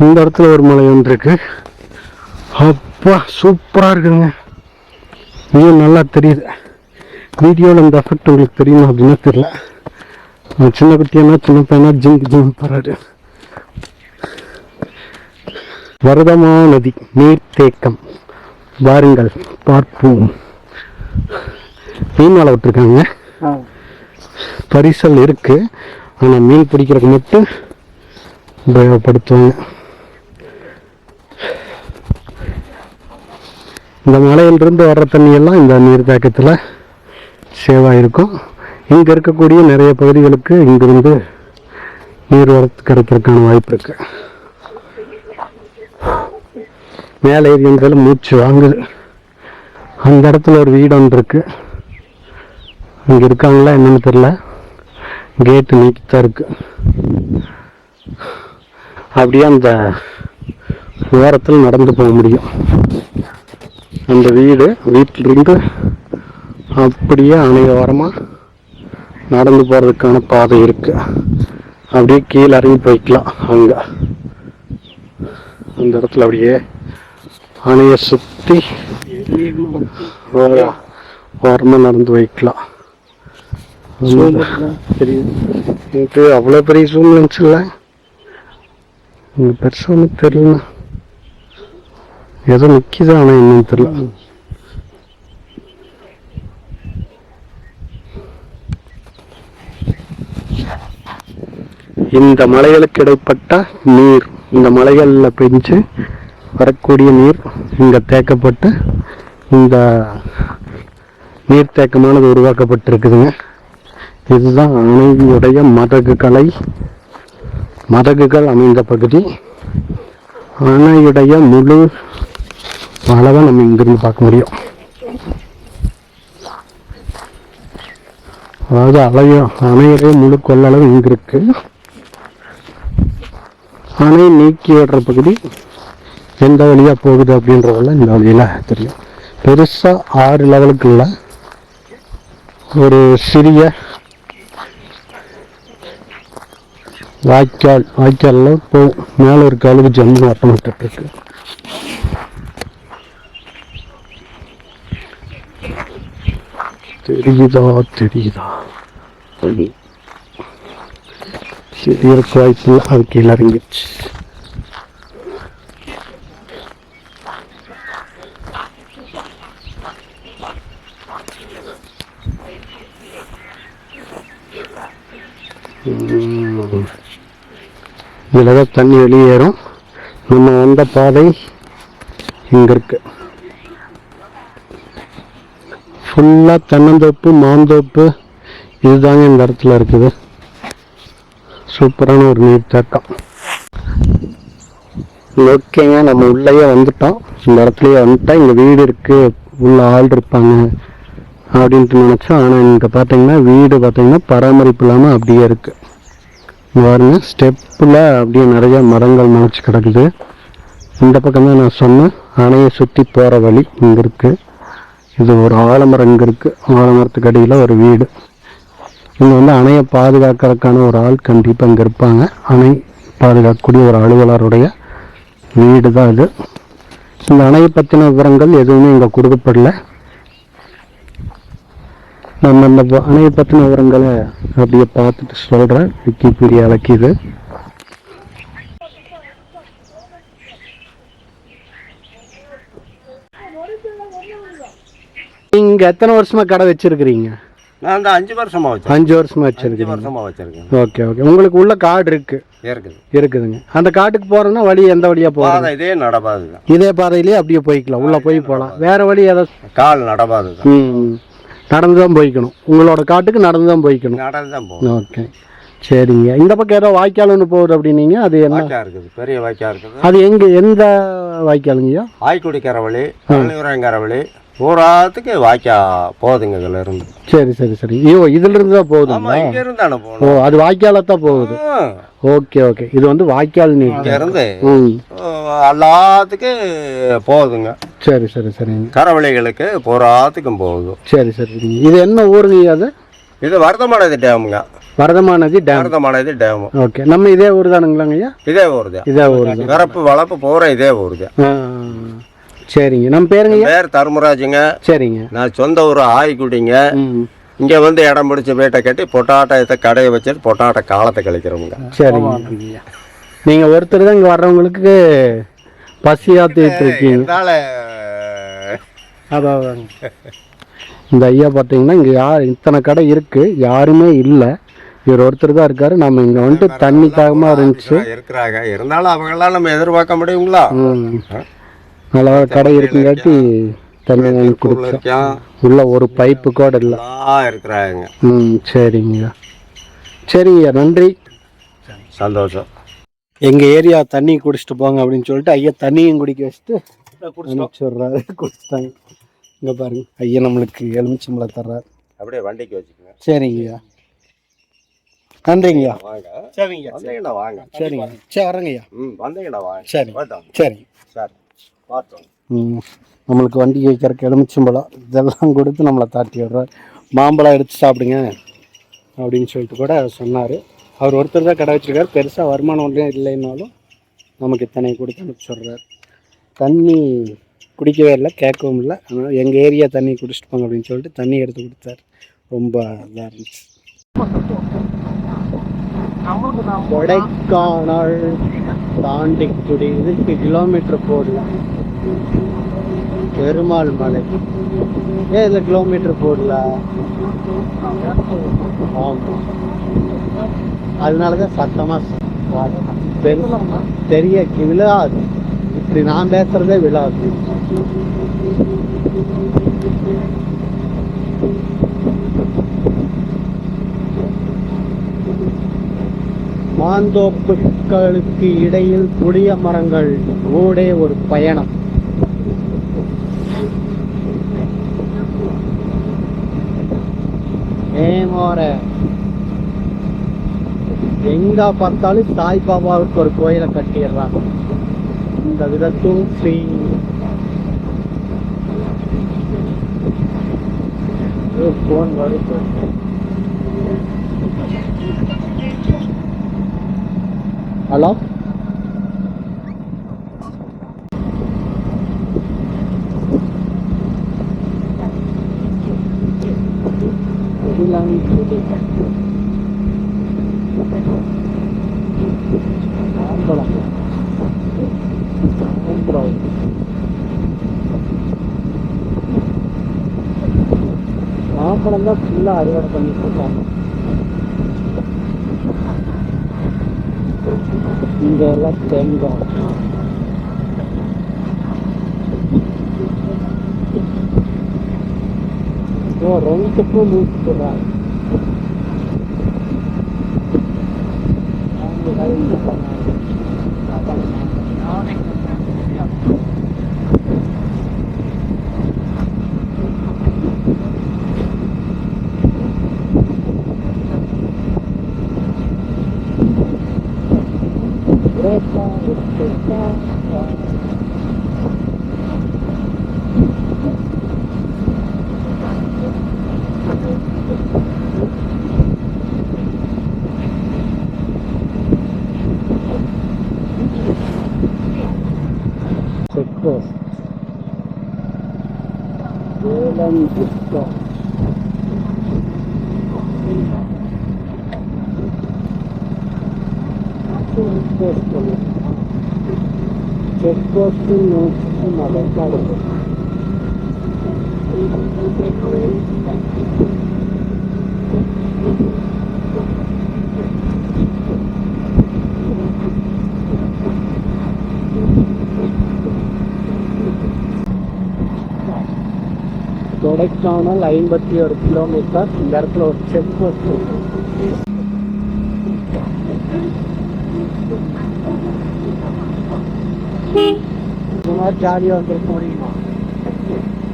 இந்த இடத்துல ஒரு மலை ஒன்று இருக்கு. அப்பா சூப்பராக இருக்குதுங்க. இன்னும் நல்லா தெரியுது. வீடியோவில் இந்த எஃபெக்ட் உங்களுக்கு தெரியுமா அப்படின்னு தெரியல. சின்ன குட்டியானா சின்ன பையனா ஜிங்க் ஜிங்க் போறாரு. வரதமா நதி நீர்த்தேக்கம் வாருங்கள் பார்ப்போம். மீன் வலை விட்டுருக்காங்க, பரிசல் இருக்கு, ஆனால் மீன் பிடிக்கிறதுக்கு மட்டும் உபயோகப்படுத்துவாங்க. இந்த மலையிலிருந்து வர்ற தண்ணியெல்லாம் இந்த நீர்த்தேக்கத்தில் சேவ் ஆகிருக்கும். இங்கே இருக்கக்கூடிய நிறைய பகுதிகளுக்கு இங்கிருந்து நீர் வரத்து கிடைக்கிறதுக்கான வாய்ப்பு இருக்கு. மேலே ஏறி இருந்தாலும் மூச்சு வாங்குது. அந்த இடத்துல ஒரு வீடு ஒன்று இருக்கு, இங்கே இருக்காங்களா என்னன்னு தெரியல, கேட்டு நீக்கித்தான் இருக்கு. அப்படியே அந்த ஓரத்தில் நடந்து போக முடியும். அந்த வீட்டிலிருந்து அப்படியே அணையோரமாக நடந்து போகிறதுக்கான பாதை இருக்கு. அப்படியே கீழே இறங்கி போய்க்கலாம். அங்கே அந்த இடத்துல அப்படியே அணையை சுற்றி ஓரமாக நடந்து வைக்கலாம். எனக்கு அவ்வளோ பெரிய சூழ்நிலைச்சு இல்லை, இங்கே பெருசாக ஒன்றும் தெரியல, ஏதோ நிற்கிது, ஆனால் என்னன்னு தெரியல. இந்த மலைகளுக்கு இடைப்பட்ட நீர், இந்த மலைகளில் பெஞ்சு வரக்கூடிய நீர் இங்கே தேக்கப்பட்டு இந்த நீர்த்தேக்கமானது உருவாக்கப்பட்டிருக்குதுங்க. இதுதான் அணையுடைய மதகுகள் அமைந்த பகுதி. அணையுடைய முழு அளவை நம்ம இங்கிருந்து பார்க்க முடியும். அதாவது அணையுடைய முழு கொள்ளளவு இங்க இருக்கு. அணை நீக்கி விடுற பகுதி எந்த வழியா போகுது அப்படின்றதெல்லாம் இந்த வழியில தெரியும். பெருசா 6 லெவலுக்கு இல்லை, ஒரு சிறிய வாய்க்கால்ல போகும். மேல ஒரு கழுகு ஜம்மு ஆட்டமிட்டு இருக்கு. தெரியுதா தெரியறதுக்கு வாய்ப்பு இல்லை, அது கீழே இறங்கிடுச்சு. இதில் தண்ணி வெளியேறும். நம்ம வந்த பாதை இங்க இருக்கு. ஃபுல்லாக தென்னந்தோப்பு மாந்தோப்பு இதுதாங்க இந்த இடத்துல இருக்குது. சூப்பரான ஒரு நீர்த்தேக்கம். ஓகேங்க, நம்ம உள்ளேயே வந்துட்டோம். இந்த இடத்துலயே வந்துட்டா இங்கே வீடு இருக்கு, உள்ள ஆள் இருப்பாங்க அப்படின்ட்டு நினச்சோம். ஆனால் இங்கே பார்த்தீங்கன்னா வீடு பார்த்தீங்கன்னா பராமரிப்பு இல்லாமல் அப்படியே இருக்கு. பாருங்க, ஸ்டெப்பில் அப்படியே நிறைய மரங்கள் முளைச்சி கிடக்குது. இந்த பக்கம் தான் நான் சொன்னேன் அணையை சுற்றி போகிற வழி இங்கே இருக்கு. இது ஒரு ஆலமரம் இங்கே இருக்கு. ஆலமரத்துக்கு அடியில் ஒரு வீடு. இங்கே வந்து அணையை பாதுகாக்கிறதுக்கான ஒரு ஆள் கண்டிப்பாக இங்கே இருப்பாங்க. அணை பாதுகாக்கக்கூடிய ஒரு அலுவலருடைய வீடு தான் இது. இந்த அணையை பற்றின விவரங்கள் எதுவுமே இங்கே கொடுக்கப்படல. நம்ம இந்த அணையை பற்றின விவரங்களை அப்படியே பார்த்துட்டு சொல்கிறேன். விக்கிபீடியாவுக்கு இது நீங்க எத்தனை வருஷமா கடை வச்சிருக்கிறீங்க? நான் 5 வருஷமா வச்சேன். 5 வருஷமா வச்சிருக்கேன். Okay okay. உங்களுக்கு உள்ள காடு இருக்குதுங்க. அந்த காட்டுக்கு போறோம்னா வழி எந்த வழியா போறோம்? இதே நடபாதை தான். இதே பாதையிலேயே அப்படியே போய்க்கலாம், உள்ள போய் போகலாம். வேற வழி ஏதாவது? கால் நடபாதை தான். நடந்து தான் போய்க்கணும். உங்களோட காட்டுக்கு நடந்து தான் போய்க்கணும். நடந்து தான் போகணும். ஓகே, சரிங்க. இந்த பக்கம் ஏதோ வாய்க்கால் ஒன்று போகுது அப்படின்னீங்க, அது என்ன இருக்குது? பெரிய வாய்க்கால் இருக்குது. அது எந்த வாய்க்காலுங்கய்யா? ஆய்க்குடிக்கிற வழி, கல்லூரங்கிற வழி, பூராத்துக்கு வாய்க்கா போகுதுங்க இதுல இருந்து. சரி சரி சரி. ஐயோ, இதுல இருந்து தான் போகுதுங்களா? இங்க இருந்து தானே போகணும். ஓ, அது வாய்க்கால தான் போகுது. Okay okay. இது வந்து வாய்க்கால் நீர் இங்க இருந்து எல்லாத்துக்கும் போகுதுங்க. சரி சரி சரிங்க. கரவழிகளுக்கு பூராத்துக்கும் போகுது. சரி சரி. இது என்ன ஊருங்க அது? இது வரதமானது டேமுங்க. வரதமானது டேம். வரதமானது டேம். ஓகே. நம்ம இதே ஊர் தானுங்களாங்கய்யா? இதே ஊர் தான். இதே ஊர் தான். வரப்பு வளப்பு பூரா இதே ஊர் தான். சரிங்க. நம்ம பேருங்க? பேர் தர்மராஜுங்க. சரிங்க. நான் சொந்த ஊர் ஆய்க்குடிங்க. இங்கே வந்து இடம் பிடிச்ச வீட்டை கட்டி பொட்டாட்டத்தை கடையை வச்சுட்டு பொட்டாட்ட காலத்தை கழிக்கிறோமுங்க. சரிங்க. நீங்கள் ஒருத்தர் தான் இங்கே வர்றவங்களுக்கு பசியாத்திட்டு இருக்கீங்க. அதான் இந்த ஐயா பார்த்தீங்கன்னா இங்கே இத்தனை கடை இருக்குது, யாருமே இல்லை, இவர் ஒருத்தர் தான் இருக்காரு. நம்ம இங்கே வந்துட்டு தண்ணி தாகமாக இருந்துச்சு இருக்கிறாங்க, இருந்தாலும் அவங்களாம் நம்ம எதிர்பார்க்க முடியுங்களா? நல்லா கடை இருக்குங்காட்டி தண்ணி வாங்கி குடிச்சோம். உள்ள ஒரு பைப்பு கூட இல்லை இருக்கிறாங்க. சரிங்க சரிங்க, நன்றி, சந்தோஷம். எங்கள் ஏரியா தண்ணி குடிச்சிட்டு போங்க அப்படின்னு சொல்லிட்டு ஐயா தண்ணியும் குடிக்க வச்சுட்டு குடிச்சிடுறாரு. குடிச்சிட்டாங்க. இங்கே பாருங்க, ஐயா நம்மளுக்கு எலுமிச்சம்பழம் தர்றாரு. அப்படியே வண்டிக்கு வச்சுக்கோங்க. சரிங்கய்யா, நன்றிங்கய்யா. வாங்க. சரிங்க, வந்தீங்கடா வாங்க. சரிங்க, சரி வரேங்கய்யா. வந்தீங்கடா வாங்க. சரி சரிங்க சார், பார்த்தோம். நம்மளுக்கு வண்டிக்கு வைக்கிறக்கு எலுமிச்சம்பழம் இதெல்லாம் கொடுத்து நம்மளை தாட்டி விடுறாரு. மாம்பழம் எடுத்து சாப்பிடுங்க அப்படின்னு சொல்லிட்டு கூட சொன்னார். அவர் ஒருத்தர் தான் கடை வச்சுருக்காரு, பெருசாக வருமானம் ஒன்றும் இல்லைன்னாலும் நமக்கு இத்தனை கொடுத்து அனுப்பிச்சுட்றாரு. தண்ணி குடிக்கவே இல்லை, கேட்கவும் இல்லை. அதனால் எங்கள் ஏரியா தண்ணி குடிச்சிட்டு போங்க அப்படின்னு சொல்லிட்டு தண்ணி எடுத்து கொடுத்தாரு. ரொம்ப இதாக இருந்துச்சு. கொடைக்கானல் தாண்டிக்குடி இதுக்கு கிலோமீட்டர் போடல, பெருமாள் மலை இதில் கிலோமீட்டர் போடல. ஆமாம், அதனாலதான் சத்தமாக தெரிய விழாது. இப்படி நான் பேசுறதே விழாது. மாந்தோப்புகளுக்கு இடையில் புளிய மரங்கள் ஊடே ஒரு பயணம். ஏமோர எங்க பார்த்தாலும் சாய்பாபாவுக்கு ஒரு கோயிலை கட்டிடுறாங்க. இந்த விதத்தும் ஸ்ரீ போன் வருது. ஹலோ, மாம்பழம் தான் ஃபுல்லாக அறுவடை பண்ணிட்டு இருக்காங்க. இங்க எல்லாம் தேங்காய். ரெண்டுக்கும் மூச்சு போடுறாங்க. చెక్ పోస్ట్ మొదలు கொடைக்கானல் 51 கிலோமீட்டர். இந்த இடத்துல ஒரு செக் போஸ்ட் இருக்கு. இந்த மாதிரி ஜாலியாக வந்துருக்க முடியுமா?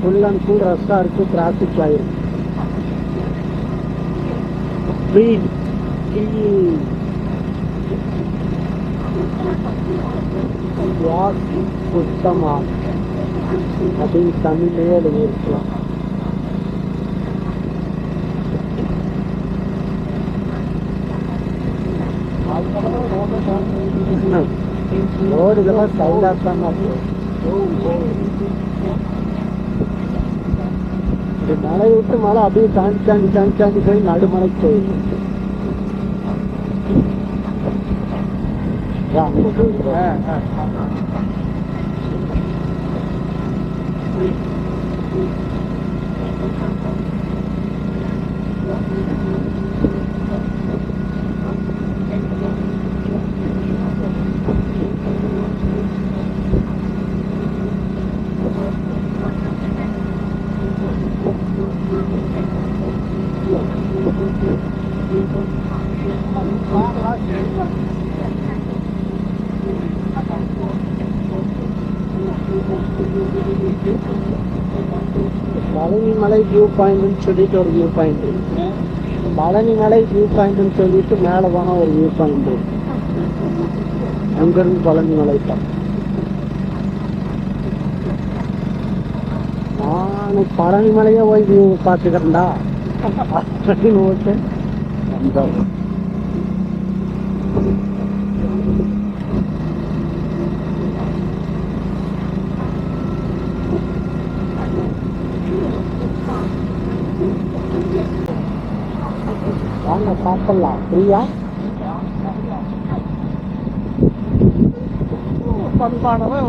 ஃபுல் அண்ட் ஃபுல் ரஷ்ஷாக இருக்குது, டிராஃபிக் ஆகிருக்கு. சுத்தமா அப்படின்னு தமிழ்லேயே எழுதியிருக்கலாம். ரோடு இதெல்லாம் சைடாக தான் மழை விட்டு மழை அப்படியே தாண்டி தாண்டி தாண்டி தாண்டி போய் நடுமலைக்கு போயிடுது. பழனி மலை வியூ பாயிண்ட்னு சொல்லிட்டு ஒரு வியூ பாயிண்ட் இருக்கு. பழனி மலை வியூ பாயிண்ட்னு சொல்லிட்டு மேலே போனால் ஒரு வியூ பாயிண்ட் இருக்கு. அங்கிருந்து பழனி மலை தான். நான் பழனி மலையே போய் வியூ பார்த்துக்கிறேன்டா அப்படின்னு ஓட்டு வாங்க சாப்பிடலாம். ஃப்ரீயா பண்பானவன்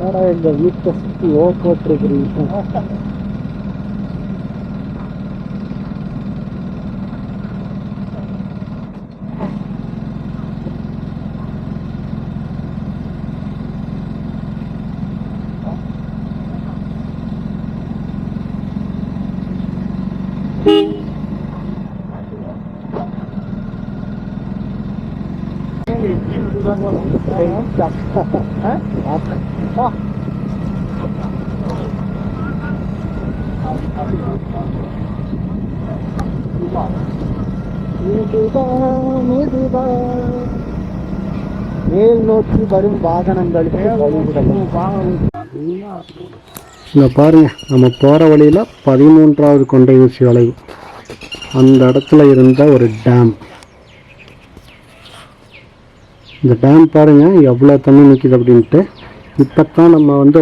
என்னடா இந்த வீட்டை சுற்றி போட்டிருக்கிறீங்க. மேல் நோக்கி வரும் வாகனங்களுக்கு இங்க பாருங்க, நம்ம போற வழியில 13வது கொண்டை ஊசி வளைவு. அந்த இடத்துல இருந்த ஒரு டேம். இந்த டேம் பாருங்க எவ்வளோ தண்ணி நிற்கிது அப்படின்ட்டு. இப்போத்தான் நம்ம வந்து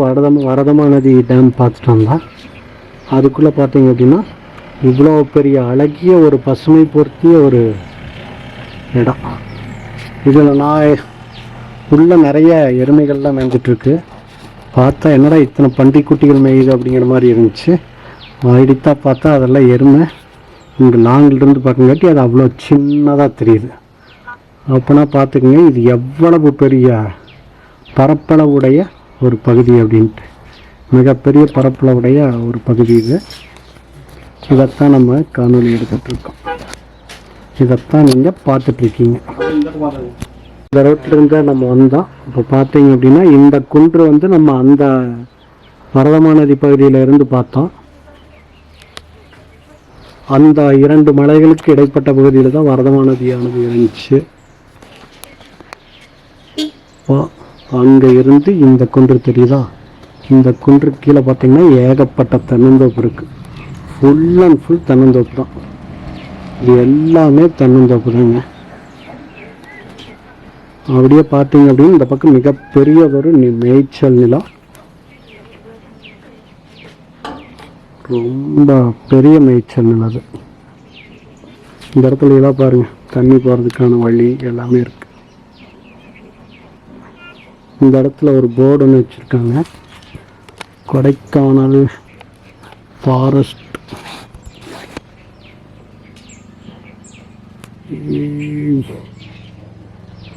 வரதமா நதி டேம் பார்த்துட்டு வந்தோம். அதுக்குள்ளே பார்த்தீங்க அப்படின்னா இவ்வளோ பெரிய அழகிய ஒரு பசுமை பொருத்திய ஒரு இடம். இதில் நான் உள்ள நிறைய எருமைகள்லாம் மேய்ஞ்சிட்ருக்கு. பார்த்தா என்னடா இத்தனை பன்றிக்குட்டிகள் மேயுது அப்படிங்கிற மாதிரி இருந்துச்சு. அடித்தா பார்த்தா அதெல்லாம் எருமை. இங்கே லாங்கிலிருந்து பார்க்கங்காட்டி அது அவ்வளோ சின்னதாக தெரியுது. அப்போனா பார்த்துக்குங்க இது எவ்வளவு பெரிய பரப்பளவுடைய ஒரு பகுதி அப்படின்ட்டு. மிகப்பெரிய பரப்பளவுடைய ஒரு பகுதி இது. இதைத்தான் நம்ம காணொலி எடுத்துட்ருக்கோம். இதைத்தான் நீங்கள் பார்த்துட்ருக்கீங்க. இந்த ரோட்டிலிருந்து நம்ம வந்தோம். இப்போ பார்த்தீங்க அப்படின்னா இந்த குன்று வந்து நம்ம அந்த வரதமா நதி பகுதியில் இருந்து பார்த்தோம். அந்த 2 மலைகளுக்கு இடைப்பட்ட பகுதியில் தான் வரதமா நதியானது இருந்துச்சு. அங்கே இருந்து இந்த குன்று தெரியுதா? இந்த குன்று கீழே பார்த்தீங்கன்னா ஏகப்பட்ட தென்னந்தோப்பு இருக்குது. ஃபுல் அண்ட் ஃபுல் தென்னந்தோப்பு தான். இது எல்லாமே தென்னந்தோப்பு தாங்க. அப்படியே பார்த்தீங்க அப்படின்னு இந்த பக்கம் மிகப்பெரிய ஒரு மேய்ச்சல் நிலம். ரொம்ப பெரிய மேய்ச்சல் நிலம் அது. இந்த இடத்துல எல்லாம் பாருங்கள், தண்ணி போகிறதுக்கான வழி எல்லாமே இருக்குது. இந்த இடத்துல ஒரு போர்டு ஒன்று வச்சுருக்காங்க, கொடைக்கானல் ஃபாரஸ்ட்.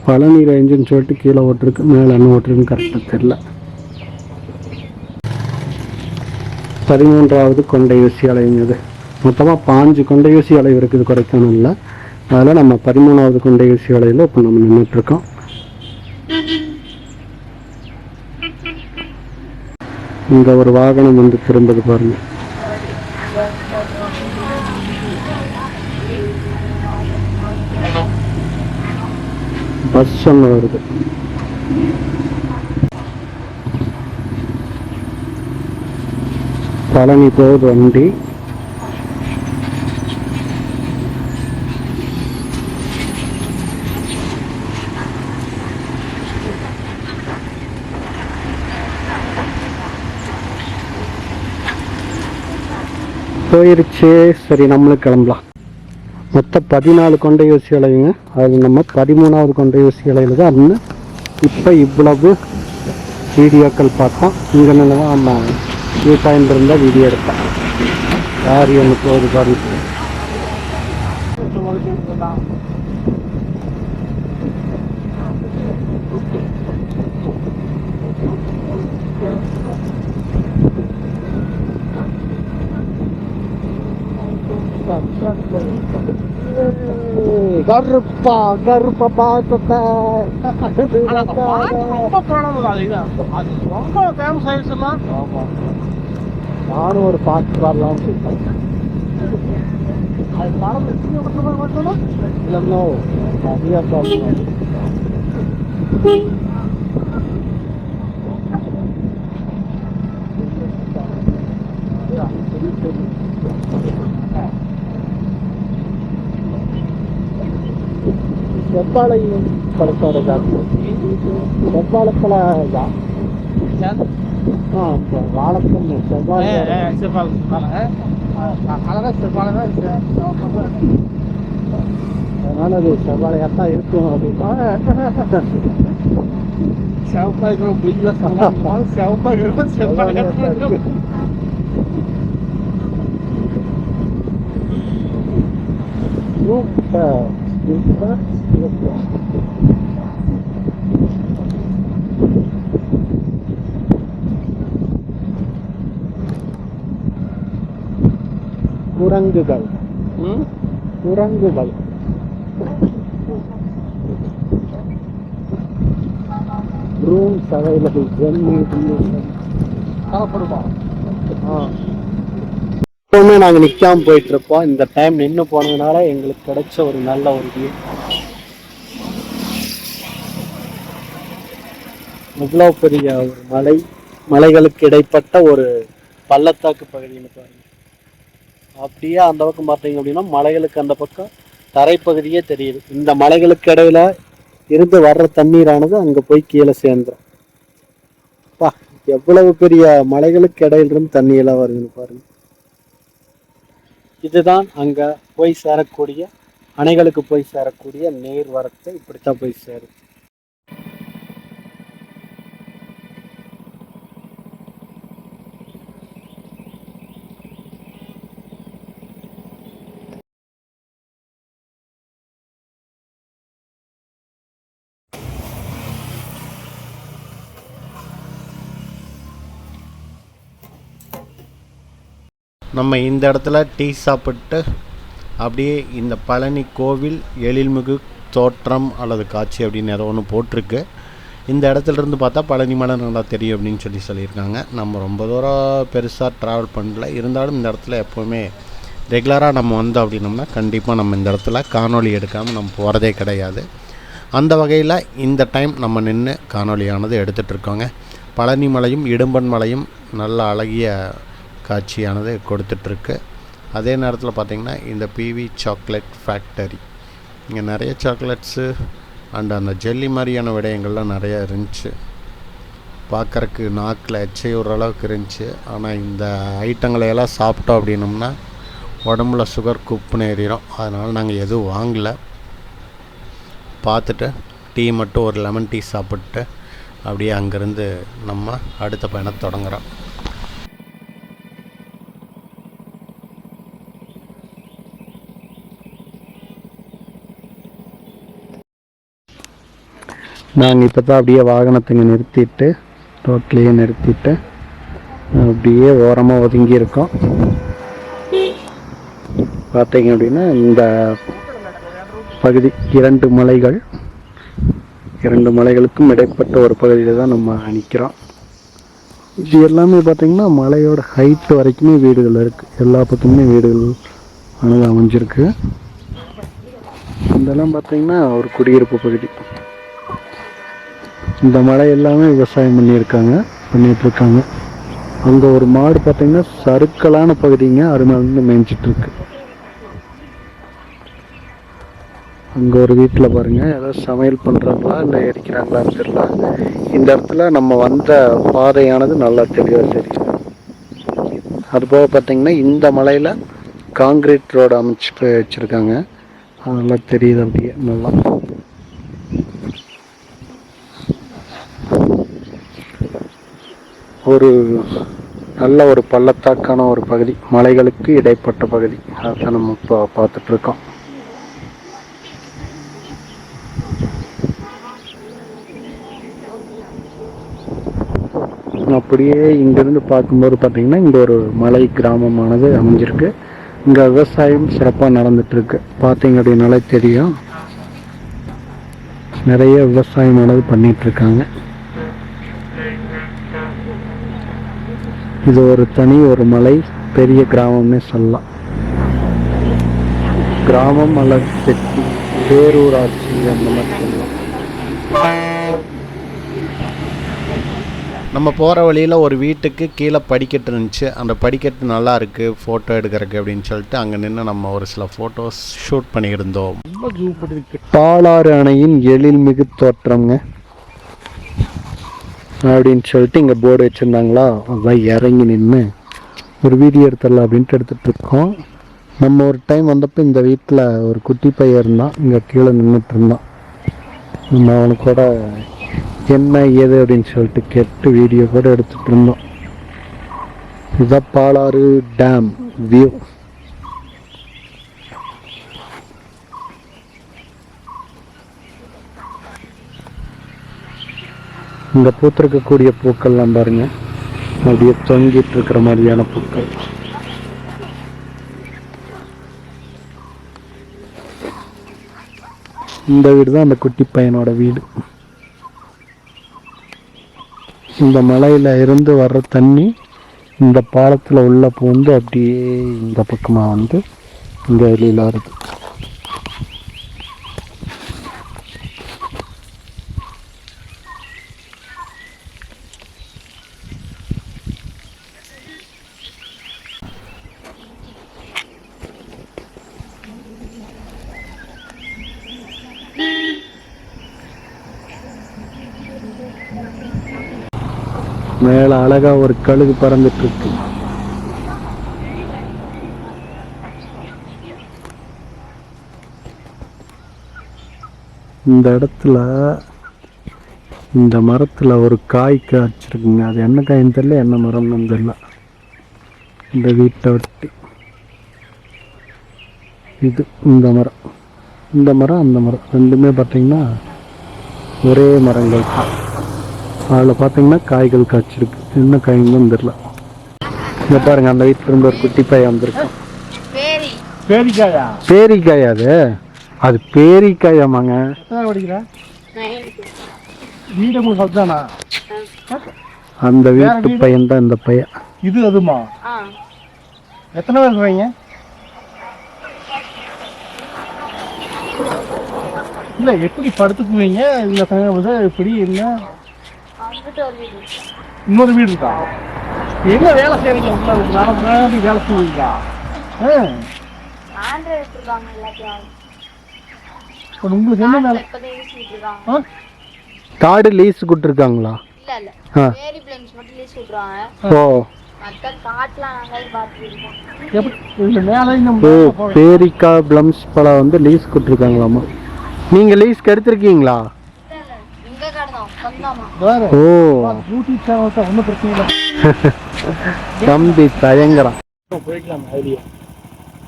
பழனி ரேஞ்சுன்னு சொல்லிட்டு கீழே ஓட்டிருக்கு, மேலே என்ன ஓட்டிருக்குன்னு கரெக்டாக தெரில. 13வது கொண்டை ஊசி அலைவுங்கிறது. மொத்தமாக 5 கொண்டை ஊசி அலைவு இருக்குது கொடைக்கானலில். அதில் நம்ம 13வது கொண்டை ஊசி அலைவில் இப்போ நம்ம நின்றுட்டுருக்கோம். இங்கே ஒரு வாகனம் வந்து திரும்பது பாருங்க. பஸ் ஒன்று வருது. பழனி போகுது வண்டி. போயிருச்சு. சரி, நம்மளும் கிளம்பலாம். மொத்தம் 14 கொண்டை ஊசி அலையுங்க. அது நம்ம 13வது கொண்டை ஊசி அலையில் தான் இன்னும் இப்போ இவ்வளவு வீடியோக்கள் பார்த்தோம். இங்கே தான் நம்ம வியூ பாயிண்ட் இருந்தால் வீடியோ எடுத்தோம். யார் ஒன்று போகுது பாருங்க. கருப்பா கருப்பா பார்த்த நானும் ஒரு பாட்டு பாடலாம். இல்லைன்னோ நிறையா பாடலாம். செவ்வாழை பழத்தோட செவ்வாழைப்பழ வாழைப்பழம் செவ்வாழை அதனால அது செவ்வாழையாத்தான் இருக்கும் அப்படின்னா குரங்குகள் குரங்குகள் ரூம்ஸ் அவைலபிள். எப்பவுமே நாங்கள் நிற்காம போயிட்டு இருப்போம். இந்த டைம் நின்று போனதுனால எங்களுக்கு கிடைச்ச ஒரு நல்ல ஒரு வியூ. இவ்வளோ பெரிய ஒரு மலைகளுக்கு இடைப்பட்ட ஒரு பள்ளத்தாக்கு பகுதின்னு பாருங்க. அப்படியே அந்த பக்கம் பார்த்தீங்க அப்படின்னா மலைகளுக்கு அந்த பக்கம் தரைப்பகுதியே தெரியுது. இந்த மலைகளுக்கு இடையில இருந்து வர்ற தண்ணீரானது அங்கே போய் கீழே சேர்ந்துடும். பா, எவ்வளவு பெரிய மலைகளுக்கு இடையிலிருந்து தண்ணியெல்லாம் வருதுன்னு பாருங்க. இதுதான் அங்கே போய் சேரக்கூடிய அணைகளுக்கு போய் சேரக்கூடிய நீர் வரத்து. இப்படித்தான் போய் சேருது. நம்ம இந்த இடத்துல டீ சாப்பிட்டு அப்படியே இந்த பழனி கோவில் எழில்மிகு தோற்றம் அல்லது காட்சி அப்படின்னு ஏதோ ஒன்று போட்டிருக்கு. இந்த இடத்துலேருந்து பார்த்தா பழனி மலை நல்லா தெரியும் அப்படின்னு சொல்லியிருக்காங்க. நம்ம ரொம்ப தூரம் பெருசாக ட்ராவல் பண்ணல. இருந்தாலும் இந்த இடத்துல எப்போவுமே ரெகுலராக நம்ம வந்தோம் அப்படின்னோம்னா கண்டிப்பாக நம்ம இந்த இடத்துல காணொளி எடுக்காமல் நம்ம போகிறதே கிடையாது. அந்த வகையில் இந்த டைம் நம்ம நின்று காணொளியானது எடுத்துகிட்ருக்கோங்க. பழனி மலையும் இடும்பன் மலையும் நல்ல அழகிய காட்சியானது கொடுத்துட்ருக்கு. அதே நேரத்தில் பார்த்திங்கன்னா இந்த பிவி சாக்லேட் ஃபேக்டரி, இங்கே நிறைய சாக்லேட்ஸு அண்ட் அந்த ஜெல்லி மாதிரியான விடயங்கள்லாம் நிறையா இருந்துச்சு. பார்க்குறக்கு நாக்கில் எச்சையுற அளவுக்கு இருந்துச்சு. ஆனால் இந்த ஐட்டங்களையெல்லாம் சாப்பிட்டோம் அப்படின்னோம்னா உடம்புல சுகர் குப்புன்னு ஏறிடும். அதனால் நாங்கள் எதுவும் வாங்கலை. பார்த்துட்டு டீ மட்டும் ஒரு லெமன் டீ சாப்பிட்டு அப்படியே அங்கேருந்து நம்ம அடுத்த பயணம் தொடங்குகிறோம். நாங்கள் இப்போ தான் அப்படியே வாகனத்தை நிறுத்திட்டு ரோட்லேயே நிறுத்திட்டு அப்படியே ஓரமாக ஒதுங்கி இருக்கோம். பார்த்தீங்க அப்படின்னா இந்த பகுதி இரண்டு மலைகளுக்கும் இடைப்பட்ட ஒரு பகுதியில் தான் நம்ம நிற்கிறோம். இது எல்லாமே பார்த்திங்கன்னா மலையோட ஹைட்டு வரைக்குமே வீடுகள் இருக்குது. எல்லா பக்கமுமே வீடுகள் ஆனது அமைஞ்சிருக்கு. இதெல்லாம் பார்த்திங்கன்னா ஒரு குடியிருப்பு பகுதி. இந்த மலை எல்லாமே விவசாயம் பண்ணிகிட்ருக்காங்க. அங்கே ஒரு மாடு பார்த்திங்கன்னா சறுக்கலான பகுதிங்க, அது மேலே மேய்ஞ்சிட்ருக்கு. அங்கே ஒரு வீட்டில் பாருங்கள் ஏதோ சமையல் பண்ணுறாங்களா இல்லை எரிக்கிறாங்களான்னு தெரியல. இந்த இடத்துல நம்ம வந்த பாதையானது நல்லா தெளிவாக தெரியும். அதுபோக பார்த்தீங்கன்னா இந்த மலையில் காங்கிரீட் ரோடு அமைச்சு வச்சுருக்காங்க. அதெல்லாம் தெரியுது அப்படியே நல்லா. ஒரு நல்ல ஒரு பள்ளத்தாக்கான ஒரு பகுதி, மலைகளுக்கு இடைப்பட்ட பகுதி, அதான் நம்ம இப்போ பார்த்துட்ருக்கோம். அப்படியே இங்கேருந்து பார்க்கும்போது பார்த்தீங்கன்னா இங்கே ஒரு மலை கிராமமானது அமைஞ்சிருக்கு. இங்கே விவசாயம் சிறப்பாக நடந்துட்டுருக்கு. பார்த்தீங்க அப்படின்னாலே தெரியும், நிறைய விவசாயமானது பண்ணிகிட்ருக்காங்க. இது ஒரு தனி ஒரு மலை, பெரிய கிராமம்னே சொல்லலாம். கிராமம் அல்லது செட்டி பேரூராட்சி அந்த மாதிரி சொல்லலாம். நம்ம போகிற வழியில் ஒரு வீட்டுக்கு கீழே படிக்கட்டு இருந்துச்சு. அந்த படிக்கட்டு நல்லா இருக்குது ஃபோட்டோ எடுக்கிறதுக்கு அப்படின்னு சொல்லிட்டு அங்கே நின்று நம்ம ஒரு சில ஃபோட்டோஸ் ஷூட் பண்ணியிருந்தோம். பாலாறு அணையின் எழில்மிகு தோற்றம்ங்க அப்படின்னு சொல்லிட்டு இங்கே போர்டு வச்சுருந்தாங்களா, அதான் இறங்கி நின்று ஒரு வீடியோ எடுத்துடலாம் அப்படின்ட்டு எடுத்துகிட்ருக்கோம். நம்ம ஒரு டைம் வந்தப்போ இந்த வீட்டில் ஒரு குட்டி பையன் இருந்தான், இங்கே கீழே நின்றுட்டு இருந்தான். நம்ம அவனுக்கூட என்ன ஏது அப்படின்னு சொல்லிட்டு கேட்டு வீடியோ கூட எடுத்துகிட்டு இருந்தோம். இதுதான் பாலாறு டேம் வியூ. இங்கே பூத்திருக்கக்கூடிய பூக்கள்லாம் பாருங்க, அப்படியே தொங்கிட்டு இருக்கிற மாதிரியான பூக்கள். இந்த வீடு தான் அந்த குட்டி பையனோட வீடு. இந்த மலையில் இருந்து வர்ற தண்ணி இந்த பாலத்தில் உள்ள பூந்து அப்படியே இந்த பக்கமாக வந்து இங்கே வெளியில் வருது. மேலே அழகா ஒரு கழுகு பறந்துட்டு இருக்கு. இந்த இடத்துல இந்த மரத்தில் ஒரு காய் காய்ச்சிருக்குங்க. அது என்ன காயின்னு தெரியல, என்ன மரம்னு தெரியல. இந்த வீட்டை விட்டு இது இந்த மரம் அந்த மரம் ரெண்டுமே பார்த்தீங்கன்னா ஒரே மரங்கள். அதில் பார்த்தீங்கன்னா காய்கள் காய்ச்சிருக்கு, என்ன காய்ன்னு தெரியல. இங்கே பாருங்க, அந்த வீட்டில் இருந்து ஒரு குட்டி பையன் வந்திருக்கான். பேரிக்காயா? அது பேரிக்காயாமாங்க. அந்த வீட்டு பையன் தான் இந்த பையன். இது அதுமா? எத்தனை பேர் இருக்கீங்க? இல்ல எப்படி படுத்துக்குவீங்க? இந்த பையன் எப்படி என்ன? இன்னொரு வீடு இருக்கா? என்ன வேலை செய்யறீங்க? வேலை செய்வீங்களா? உங்களுக்கு என்ன வேலை? காடு லீஸ் கொடுத்துருக்காங்களா? பேரிக்காய் பிளம்ஸ் பழம் வந்து லீஸ் கொடுத்துருக்காங்களாமா. நீங்க லீஸ்க்கு எடுத்திருக்கீங்களா? தம்பி தயங்குறான். போய்க்கலாம் ஐடியா.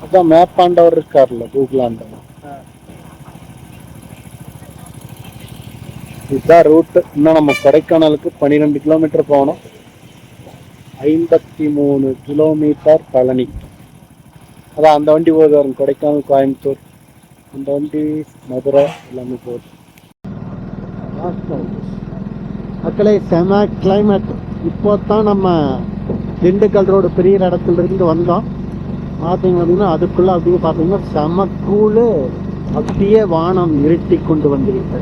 அதான் மேப் ஆண்டவர் இருக்காருல்ல, கூகுள் ஆண்டவர். இதுதான் ரூட். இன்னும் நம்ம கொடைக்கானலுக்கு 12 கிலோமீட்டர் போகணும். 53 கிலோமீட்டர் பழனி. அதான் அந்த வண்டி போகுது வரும், கொடைக்கானல் கோயம்புத்தூர். அந்த வண்டி மதுரை எல்லாமே போகுது. மக்களே செம கிளைமேட். இப்போ தான் நம்ம திண்டுக்கல் ரோடு பெரிய இடத்துல இருந்து வந்தோம். பார்த்தீங்க அப்படின்னா அதுக்குள்ளே அப்படியே பார்த்தீங்கன்னா செம கூழு. அப்படியே வானம் இருட்டி கொண்டு வந்துருக்கு.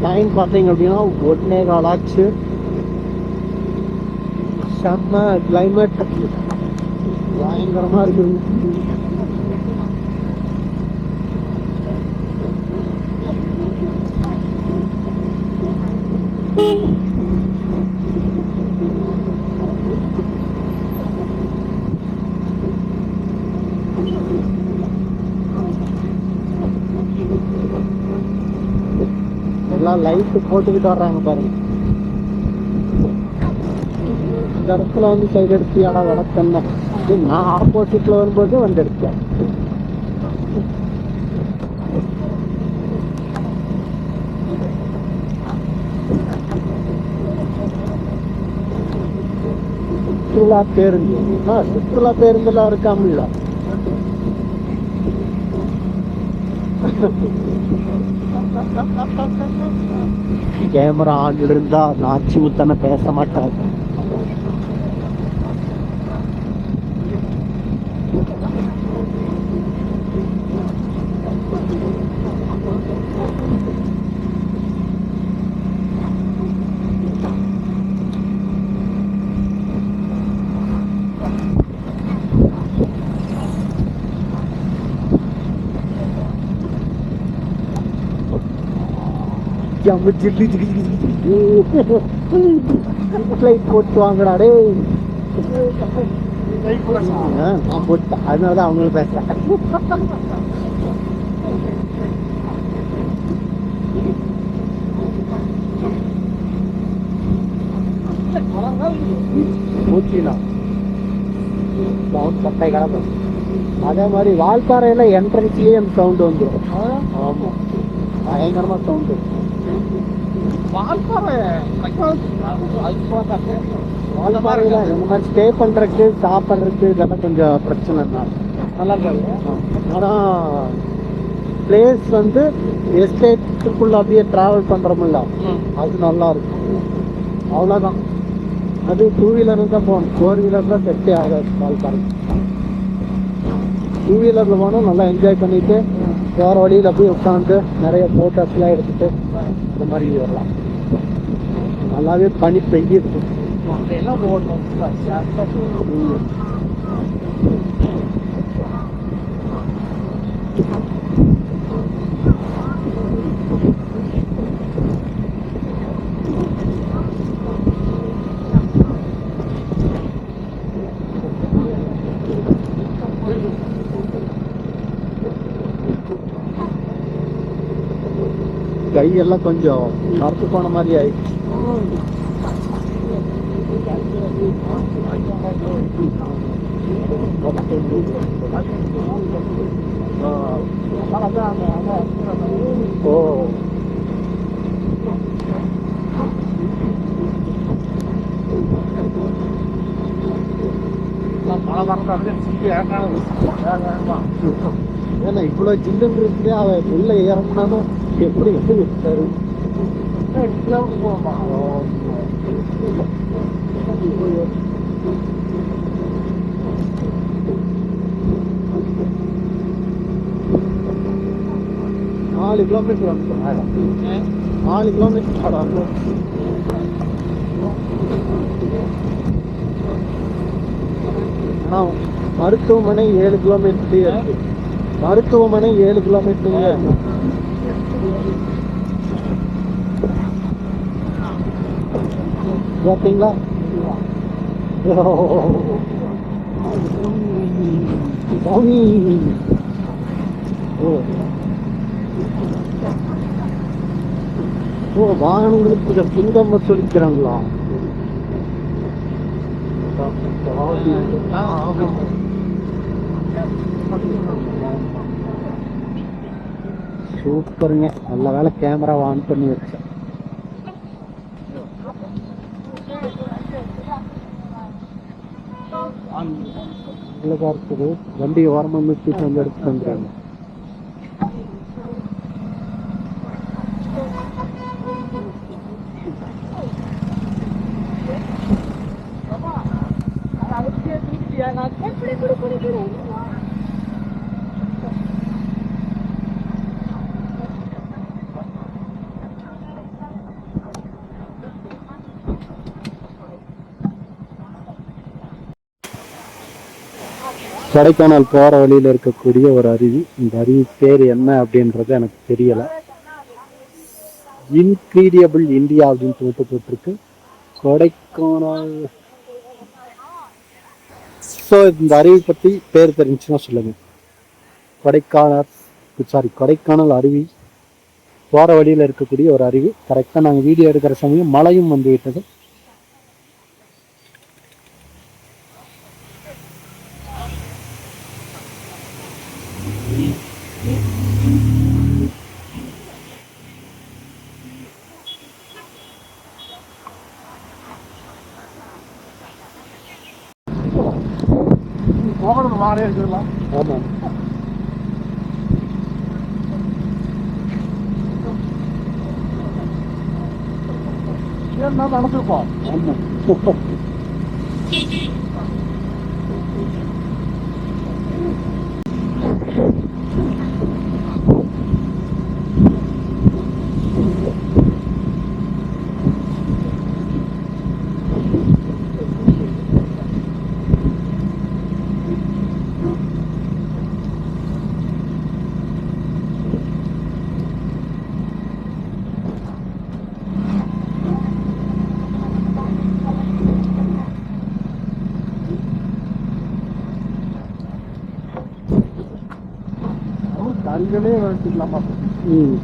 டைம் பார்த்தீங்க அப்படின்னா 1:15 ஆச்சு. செம்ம கிளைமேட், பயங்கரமாக இருக்குது. லைட்டு போட்டுக்கிட்டு வர்றாங்க பாருங்க. இந்த இடத்துல வந்து சைடு எடுத்தியாடா வடக்கண்ண. நான் ஆப்போசிட்ல வரும்போது வந்து எடுத்தேன். சுற்றுலா பேருந்து, சுற்றுலா பேருந்துலாம் இருக்காமல. கேமரா ஆன் இருந்தா நாச்சி முத்தன பேச மாட்டாங்க. போட்டு வாங்கடா டே. நான் போட்டேன், அதனாலதான் அவங்களும் பேசுறேன். சட்டை கிடப்பு. அதே மாதிரி வால்பாறையில என்ட்ரன்ஸ்லயே அந்த சவுண்ட் வந்துடும். ஆமா, பயங்கரமா சவுண்டு. வால்பாறையில இந்த மாதிரி ஸ்டே பண்றதுக்கு சாப்பிட்றதுக்கு இதெல்லாம் கொஞ்சம் பிரச்சனை தான். நல்லா இருக்காது. ஆனா பிளேஸ் வந்து எஸ்டேட்டுக்குள்ள அப்படியே டிராவல் பண்றோம்ல, அது நல்லா இருக்கும். அவ்வளோதான். அது 2 வீலர் தான் போகணும், 4 வீலர் தான் செட்டே ஆகாது. வால்பாறை 2 வீலரில் போனால் நல்லா என்ஜாய் பண்ணிட்டு வேறு வழியில் அப்படியே உட்காந்து நிறைய ஃபோட்டோஸ்லாம் எடுத்துட்டு இந்த மாதிரி வரலாம். நல்லாவே பனி பெய்யுது. கையெல்லாம் கொஞ்சம் மறத்து போன மாதிரி ஆயிடுச்சு. ஓ, ஏன்னா இவ்வளோ ஜில்லுன்னு இருக்கு. அவன் உள்ள இறங்கினாலும் எப்படி விட்டாரு. போமா 4 கிலோமீட்டர் வந்து 4 கிலோமீட்டர். ஆனால் மருத்துவமனை 7 கிலோமீட்டர் இருக்கு. மருத்துவமனை 7 கிலோமீட்டர். பார்த்தீங்களா? ஓ, வாகனங்களுக்கு சுங்கம் வசூலிக்கிறாங்களா? சூப்பருங்க. நல்ல வேலை கேமரா ஆன் பண்ணி வச்சேன். இருக்குது. வண்டியை ஓரமாக நிறுத்திட்டு வந்து எடுத்துட்டு வந்துடுறாங்க. கொடைக்கானல் போகிற வழியில் இருக்கக்கூடிய ஒரு அருவி. இந்த அருவி பேர் என்ன அப்படின்றது எனக்கு தெரியலை. இன்கிரீடியபிள் இந்தியா அப்படின்னு போட்டுருக்கு கொடைக்கானல். ஸோ இந்த அருவி பற்றி பேர் தெரிஞ்சுன்னா சொல்லுங்க. கொடைக்கானல் அருவி போகிற வழியில் இருக்கக்கூடிய ஒரு அருவி. கரெக்டாக நாங்கள் வீடியோ எடுக்கிற சமயம் மழையும் வந்து விட்டது. போகிறது மாறே இருக்கலாம். ஆமாம், ஏன்னா நடந்துருப்போம். ஆமாம். கண்களே வச்சுக்கலாமா? ம்.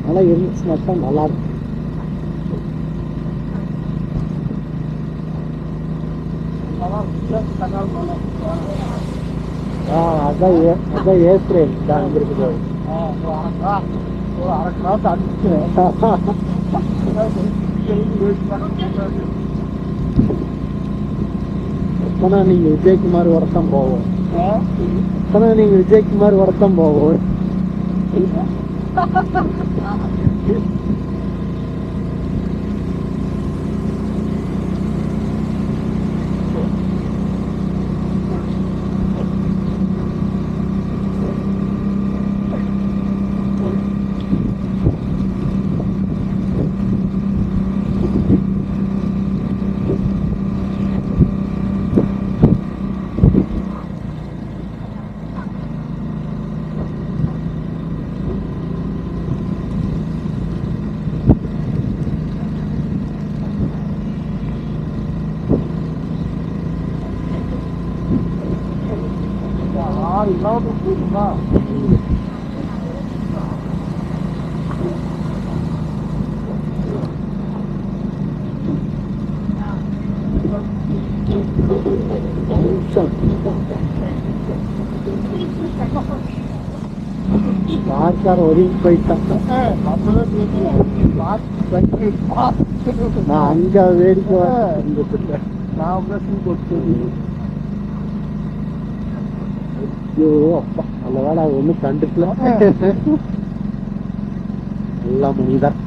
நல்லா இருந்துச்சுன்னா தான் நல்லா இருக்கும். அதான் ஏப்ரல் தான் இருக்குது. ஒரு அரை கிளாஸ் அடிச்சு அப்பனா நீங்க விஜயகுமார் வரத்தான் போவோம். அப்பனா நீங்க விஜயகுமார் வரத்தான் போவோம். பார்க்கார ஒதுங்கி போயிட்டான். நான் அங்க வேடிக்கை நான் கொடுத்து ஐயோ அப்பா, நல்ல வேலை ஒன்றும் கண்டுக்கல. நல்ல மனிதர்.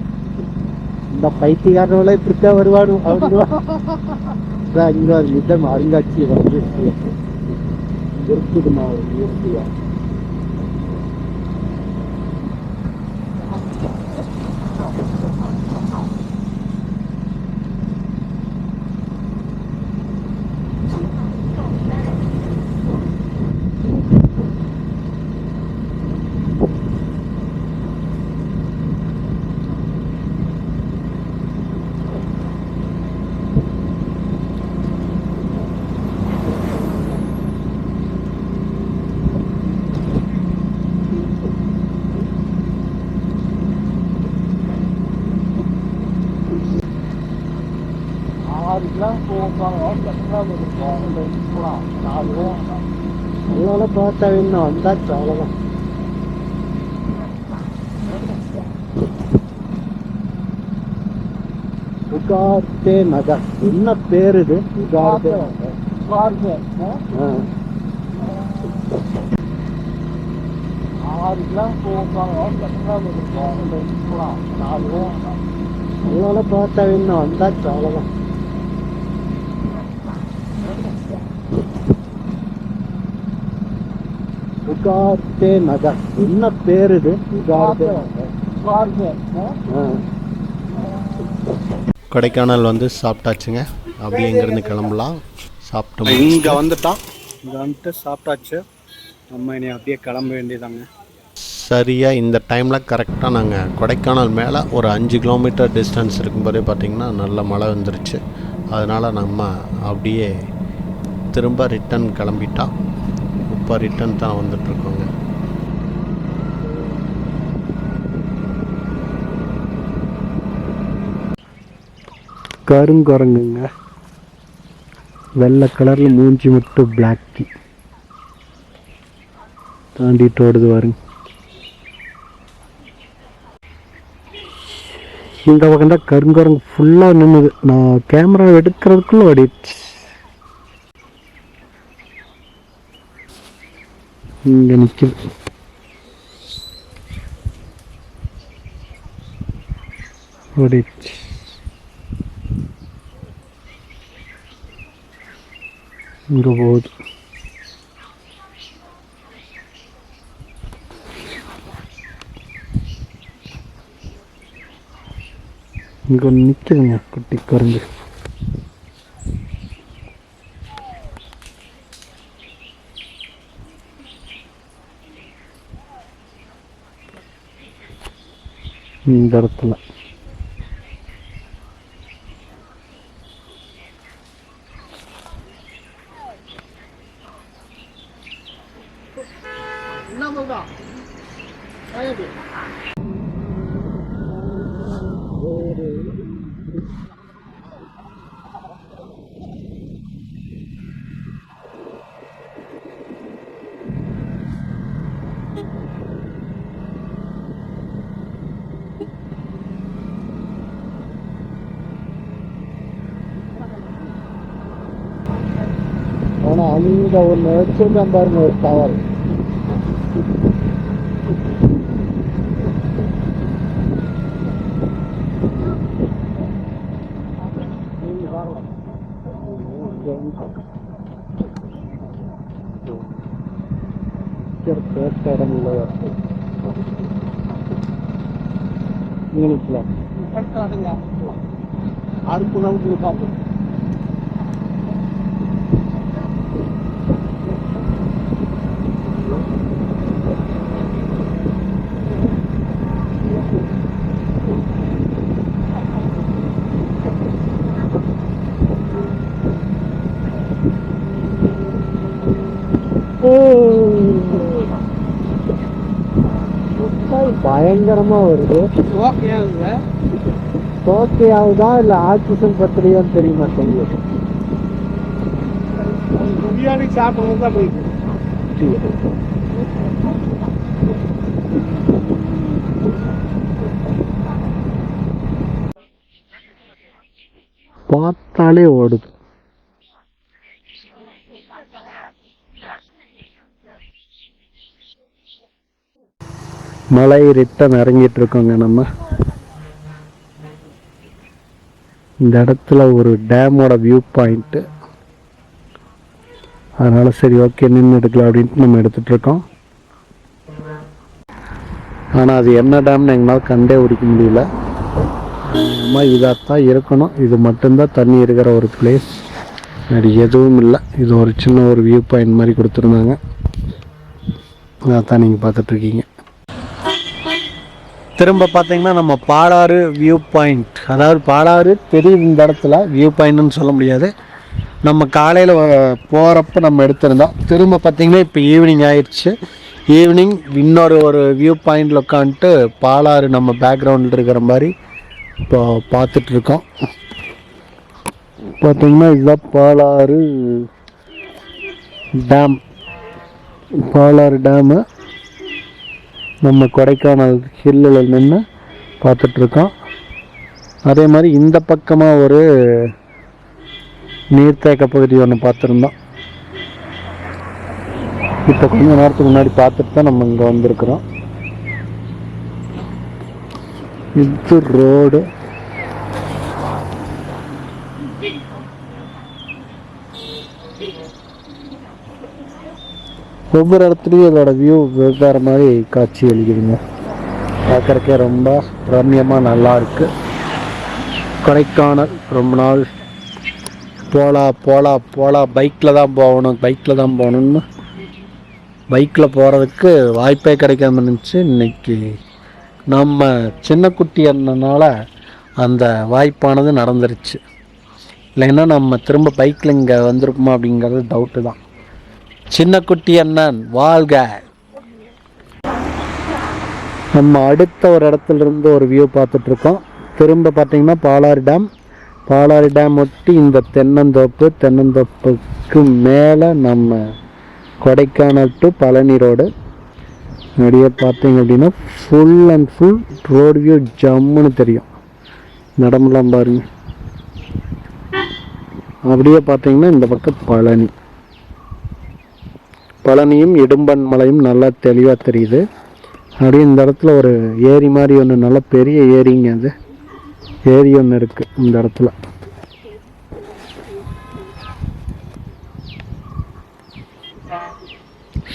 இந்த பைத்தியக்காரனோட இப்படிக்கா வருவானு அப்படின்னா இங்க அது யுத்தம் அருங்காட்சியகம் வந்து இருக்குதுமா இயற்கையா. அதனால பார்த்தா இன்னும் வந்தாச்சு அவ்வளோதான். உகார்த்தே நகர். என்ன பேரு இது? உகார்த்தே அதனால பார்த்தா இன்னும் வந்தாச்சு அவ்வளோதான். உகார்த்தே நகர். என்ன பேரு இது? உகார்த்தே. கொடைக்கானல் வந்து சாப்பிட்டாச்சுங்க. அப்படியே இங்கேருந்து கிளம்பலாம். சாப்பிட்டோம். இங்கே வந்துட்டோம். இங்கே வந்துட்டு சாப்பிட்டாச்சு. நம்ம இனி அப்படியே கிளம்ப வேண்டியதாங்க. சரியாக இந்த டைமில் கரெக்டாக நாங்கள் கொடைக்கானல் மேலே ஒரு 5 கிலோமீட்டர் டிஸ்டன்ஸ் இருக்கும்போதே பார்த்திங்கன்னா நல்ல மழை வந்துருச்சு. அதனால் நம்ம அப்படியே திரும்ப ரிட்டன் கிளம்பிட்டோம். இப்போ ரிட்டன் தான் வந்துட்டுருக்கோங்க. கருங்குரங்குங்க, வெள்ளை கலரில் மூஞ்சி மட்டும் பிளாக் தாண்டிட்டு ஓடுது பாருங்க. இந்த பக்கம் தான் கருங்குரங்கு ஃபுல்லாக நின்றுது. நான் கேமரா எடுக்கிறதுக்குள்ள ஓடிடுச்சு. இங்கே நிற்குது. ஓடிடுச்சு. இங்கே போகுது. இங்கே நிற்குதுங்க குட்டி குரங்கு. இந்த இடத்துல ஆனால் அங்கே ஒன்று வச்சுருக்கேன் பாருங்க, ஒரு டவர். இடம் இல்லையா அதுக்கு நமக்கு பார்ப்போம். பயங்கரமா வருது. சோக்கையாவுதா இல்ல ஆக்சிஜன் பத்திரியான்னு தெரிய மாட்டேங்குது. பிரியாணி சாப்பிடுறது தான் போயிட்டு பார்த்தாலே ஓடுது. மலை ரிட்டன் இறங்கிட்டு இருக்கோங்க. நம்ம இந்த இடத்துல ஒரு டேமோட வியூ பாயிண்ட்டு, அதனால சரி ஓகே நின்று எடுக்கலாம் அப்படின்ட்டு நம்ம எடுத்துட்டு இருக்கோம். ஆனால் அது என்ன டேம்னு எங்களால் கண்டே பிடிக்க முடியல. இதாகத்தான் இருக்கணும். இது மட்டும்தான் தண்ணி இருக்கிற ஒரு பிளேஸ், அது எதுவும் இல்லை. இது ஒரு சின்ன ஒரு வியூ பாயிண்ட் மாதிரி கொடுத்துருந்தாங்க, அதான் நீங்கள் பார்த்துட்ருக்கீங்க. திரும்ப பார்த்தீங்கன்னா நம்ம பாலாறு வியூ பாயிண்ட், அதாவது பாலாறு தெரியுது இந்த இடத்துல, வியூ பாயிண்ட்னு சொல்ல முடியாது. நம்ம காலையில் போகிறப்ப நம்ம எடுத்திருந்தோம். திரும்ப பார்த்திங்கன்னா இப்போ ஈவினிங் ஆயிடுச்சு. ஈவினிங் ஒரு வியூ பாயிண்டில் உட்காந்துட்டு பாலாறு நம்ம பேக்ரவுண்டில் இருக்கிற மாதிரி இப்போ பார்த்துட்ருக்கோம். பார்த்திங்கன்னா இதுதான் பாலாறு டேம். பாலாறு டேமு நம்ம கொடைக்கானல் ஹில்லில் நின்று பார்த்துட்ருக்கோம். அதே மாதிரி இந்த பக்கமாக ஒரு நீர்த்தேக்க பகுதி ஒன்று பார்த்துருந்தோம். இப்போ கொஞ்ச நேரத்துக்கு முன்னாடி பார்த்துட்டு தான் நம்ம இங்கே வந்திருக்கிறோம். இது ரோடு. ஒவ்வொரு இடத்துலையும் இதோட வியூ வெவ்வேறு மாதிரி காட்சி அளிக்குதுங்க. பார்க்குறக்கே ரொம்ப ரம்யமாக நல்லா இருக்கு. கொடைக்கானல் ரொம்ப நாள் போகலாம் பைக்கில் தான் போகணும்னு பைக்கில் போகிறதுக்கு வாய்ப்பே கிடைக்காம இருந்துச்சு. இன்னைக்கு நம்ம சின்ன குட்டி அண்ணனால அந்த வாய்ப்பானது நடந்துருச்சு. இல்லைன்னா நம்ம திரும்ப பைக்கில் இங்கே வந்திருப்போமா அப்படிங்கிறது டவுட்டு தான். சின்ன குட்டி அண்ணன் வாழ்க. நம்ம அடுத்த ஒரு இடத்துல இருந்து ஒரு வியூ பார்த்துட்ருக்கோம். திரும்ப பார்த்தீங்கன்னா பாலாறு டேம் ஒட்டி இந்த தென்னந்தோப்புக்கு மேலே நம்ம கொடைக்கானல் டு பழனி ரோடு. அப்படியே பார்த்தீங்க அப்படின்னா full and full road view ஜம்முன்னு தெரியும். நடமெல்லாம் பாருங்க. அப்படியே பார்த்தீங்கன்னா இந்த பக்கம் பழனியும் இடும்பன் மலையும் நல்லா தெளிவாக தெரியுது. அப்படியே இந்த இடத்துல ஒரு ஏரி மாதிரி ஒன்று, நல்ல பெரிய ஏரிங்க. அது ஏரி ஒன்று இருக்குது இந்த இடத்துல.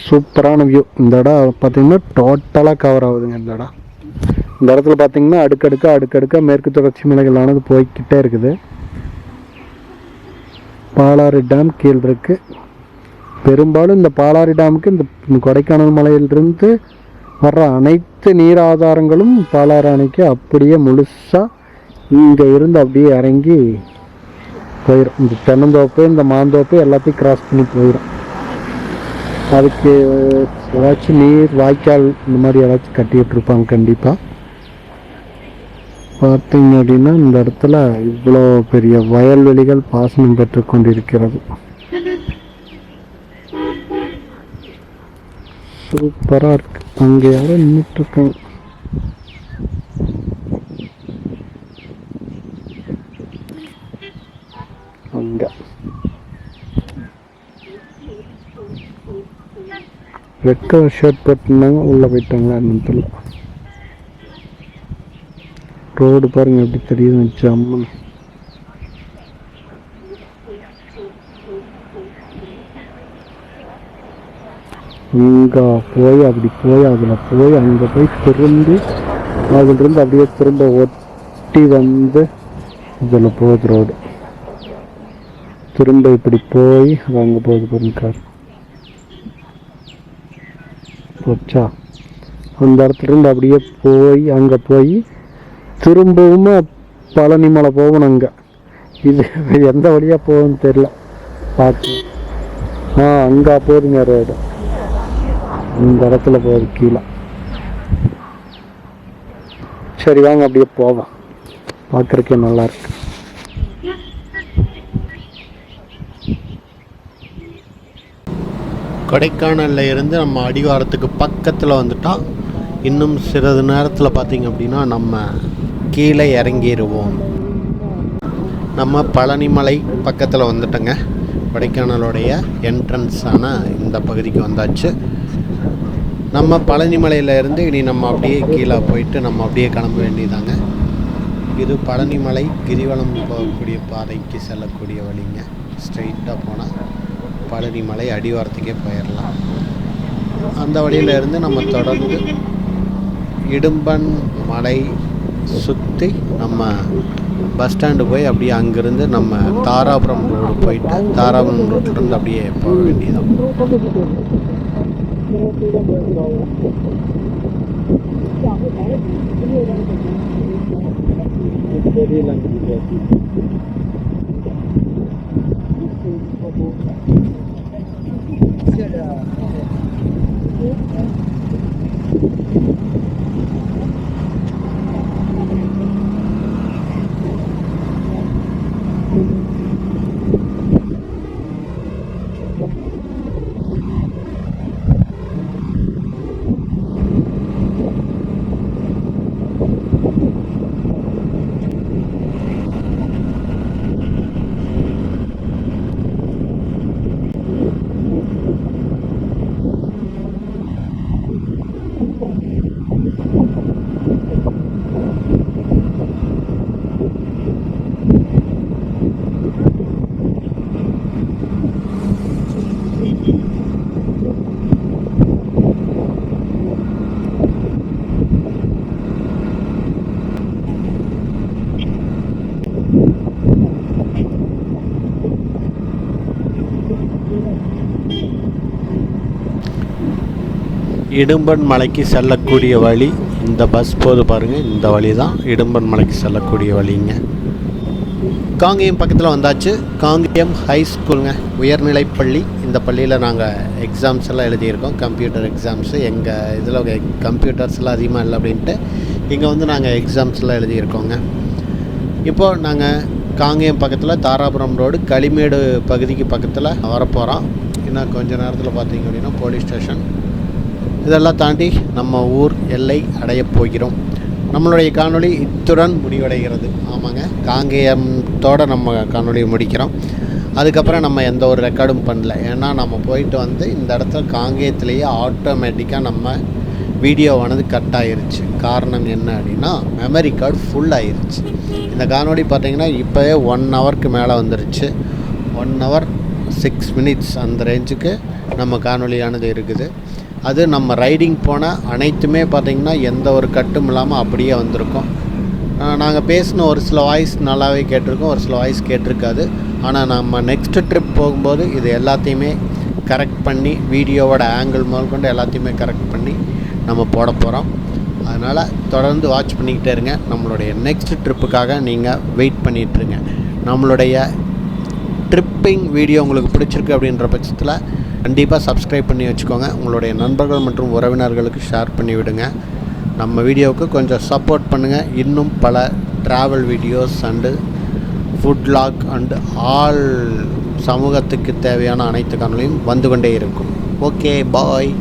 சூப்பரான வியூ. இந்த இடம் பார்த்தீங்கன்னா டோட்டலாக கவர் ஆகுதுங்க. இந்த இடத்துல பார்த்தீங்கன்னா அடுக்கடுக்காக மேற்கு தொடர்ச்சி மலைகளானது போய்கிட்டே இருக்குது. பாலாறு டேம் கீழ் இருக்கு. பெரும்பாலும் இந்த பாலாறு டேமுக்கு இந்த கொடைக்கானல் மலையிலிருந்து வர்ற அனைத்து நீர் ஆதாரங்களும் பாலாறு அணைக்கு அப்படியே முழுசாக இங்கே இருந்து அப்படியே இறங்கி போயிடும். இந்த தென்னந்தோப்பு, இந்த மாந்தோப்பு எல்லாத்தையும் கிராஸ் பண்ணி போயிடும். அதுக்கு ஏதாச்சும் நீர் வாய்க்கால் இந்த மாதிரி ஏதாச்சும் கட்டிகிட்டு இருப்பாங்க கண்டிப்பாக. பார்த்தீங்க அப்படின்னா இந்த இடத்துல இவ்வளோ பெரிய வயல்வெளிகள் பாசனம் பெற்று கொண்டிருக்கிறது. சூப்பராக இருக்கு. அங்கே யாரும் நின்றுட்டுருக்காங்க. அங்கே ரெட் கலர் ஷர்ட் போட்டிருந்தாங்க, உள்ளே போயிட்டாங்களா என்னத்துல. ரோடு பாருங்க எப்படி தெரியுது ஜம்முன்னு. இங்கே போய் அப்படி போய் அதில் போய் அங்கே போய் திரும்பி அதிலிருந்து அப்படியே திரும்ப ஒட்டி வந்து இதில் போகுது ரோடு. திரும்ப இப்படி போய் அது அங்கே போகுது பாருங்க கார். போச்சா அந்த இடத்துலேருந்து அப்படியே போய் அங்கே போய் திரும்பவும் பழனி மலை போகணும். அங்கே இது எந்த வழியாக போகும்னு தெரியல. பார்த்து அங்கே போகுதுங்க ரோடு. இந்த இடத்துல போகுது கீழே. சரி வாங்க அப்படியே போவோம். பார்க்குறக்கே நல்லா இருக்கு. கொடைக்கானலில் இருந்து நம்ம அடிவாரத்துக்கு பக்கத்தில் வந்துட்டோம். இன்னும் சிறிது நேரத்தில் பார்த்திங்க அப்படின்னா நம்ம கீழே இறங்கிடுவோம். நம்ம பழனிமலை பக்கத்தில் வந்துட்டோங்க. கொடைக்கானலுடைய என்ட்ரன்ஸான இந்த பகுதிக்கு வந்தாச்சு. நம்ம பழனிமலையில் இருந்து இனி நம்ம அப்படியே கீழே போயிட்டு நம்ம அப்படியே கிளம்ப வேண்டியதாங்க. இது பழனிமலை கிரிவலம் போகக்கூடிய பாதைக்கு செல்லக்கூடிய வழிங்க. ஸ்ட்ரெயிட்டாக போனால் பழனிமலை அடிவாரத்துக்கே போயிடலாம். அந்த வழியில் இருந்து நம்ம தொடர்ந்து இடும்பன் மலை சுற்றி நம்ம பஸ் ஸ்டாண்டு போய் அப்படியே அங்கேருந்து நம்ம தாராபுரம் ரோடு போயிட்டு தாராபுரம் ரோட்லேருந்து அப்படியே போக வேண்டியதான். இடும்பன் மலைக்கு செல்லக்கூடிய வழி இந்த பஸ் போது பாருங்கள். இந்த வழி தான் இடும்பன் மலைக்கு செல்லக்கூடிய வழிங்க. காங்கேயம் பக்கத்தில் வந்தாச்சு. காங்கேயம் ஹை ஸ்கூலுங்க, உயர்நிலைப்பள்ளி. இந்த பள்ளியில் நாங்கள் எக்ஸாம்ஸ் எல்லாம் எழுதியிருக்கோம், கம்ப்யூட்டர் எக்ஸாம்ஸு. எங்கள் இதில் கம்ப்யூட்டர்ஸ்லாம் அதிகமாக இல்லை அப்படின்ட்டு இங்கே வந்து நாங்கள் எக்ஸாம்ஸ்லாம் எழுதியிருக்கோங்க. இப்போது நாங்கள் காங்கேயம் பக்கத்தில் தாராபுரம் ரோடு களிமேடு பகுதிக்கு பக்கத்தில் வரப்போகிறோம். இன்னும் கொஞ்சம் நேரத்தில் பார்த்தீங்க அப்படின்னா போலீஸ் ஸ்டேஷன் இதெல்லாம் தாண்டி நம்ம ஊர் எல்லை அடையப் போகிறோம். நம்மளுடைய காணொளி இத்துடன் முடிவடைகிறது. ஆமாங்க, காங்கேயத்தோடு நம்ம காணொளியை முடிக்கிறோம். அதுக்கப்புறம் நம்ம எந்த ஒரு ரெக்கார்டும் பண்ணல. ஏன்னா நம்ம போயிட்டு வந்து இந்த இடத்துல காங்கேயத்துலேயே ஆட்டோமேட்டிக்காக நம்ம வீடியோவானது கட் ஆகிருச்சு. காரணம் என்ன அப்படின்னா மெமரி கார்டு ஃபுல் ஆகிருச்சு. இந்த காணொளி பார்த்திங்கன்னா இப்போவே 1 ஹவருக்கு மேலே வந்துருச்சு. 1 ஹவர் 6 மினிட்ஸ் அந்த ரேஞ்சுக்கு நம்ம காணொளியானது இருக்குது. அது நம்ம ரைடிங் போன அனைத்துமே பார்த்திங்கன்னா எந்த ஒரு கட்டும் இல்லாமல் அப்படியே வந்திருக்கோம். நாங்கள் பேசின ஒரு சில வாய்ஸ் நல்லாவே கேட்டிருக்கோம், ஒரு சில வாய்ஸ் கேட்டிருக்காது. ஆனால் நம்ம நெக்ஸ்ட்டு ட்ரிப் போகும்போது இது எல்லாத்தையுமே கரெக்ட் பண்ணி வீடியோவோட ஆங்கிள் முதல் கொண்டு எல்லாத்தையுமே கரெக்ட் பண்ணி நம்ம போட போகிறோம். அதனால் தொடர்ந்து வாட்ச் பண்ணிக்கிட்டே இருங்க. நம்மளுடைய நெக்ஸ்ட் ட்ரிப்புக்காக நீங்கள் வெயிட் பண்ணிகிட்ருங்க. நம்மளுடைய ட்ரிப்பிங் வீடியோ உங்களுக்கு பிடிச்சிருக்கு அப்படின்ற பட்சத்தில் கண்டிப்பாக சப்ஸ்கிரைப் பண்ணி வச்சுக்கோங்க. உங்களுடைய நண்பர்கள் மற்றும் உறவினர்களுக்கு ஷேர் பண்ணி விடுங்க. நம்ம வீடியோவுக்கு கொஞ்சம் சப்போர்ட் பண்ணுங்கள். இன்னும் பல travel videos and food vlog and all சமூகத்துக்கு தேவையான அனைத்து காணொளியும் வந்து கொண்டே இருக்கும். ஓகே, பாய்.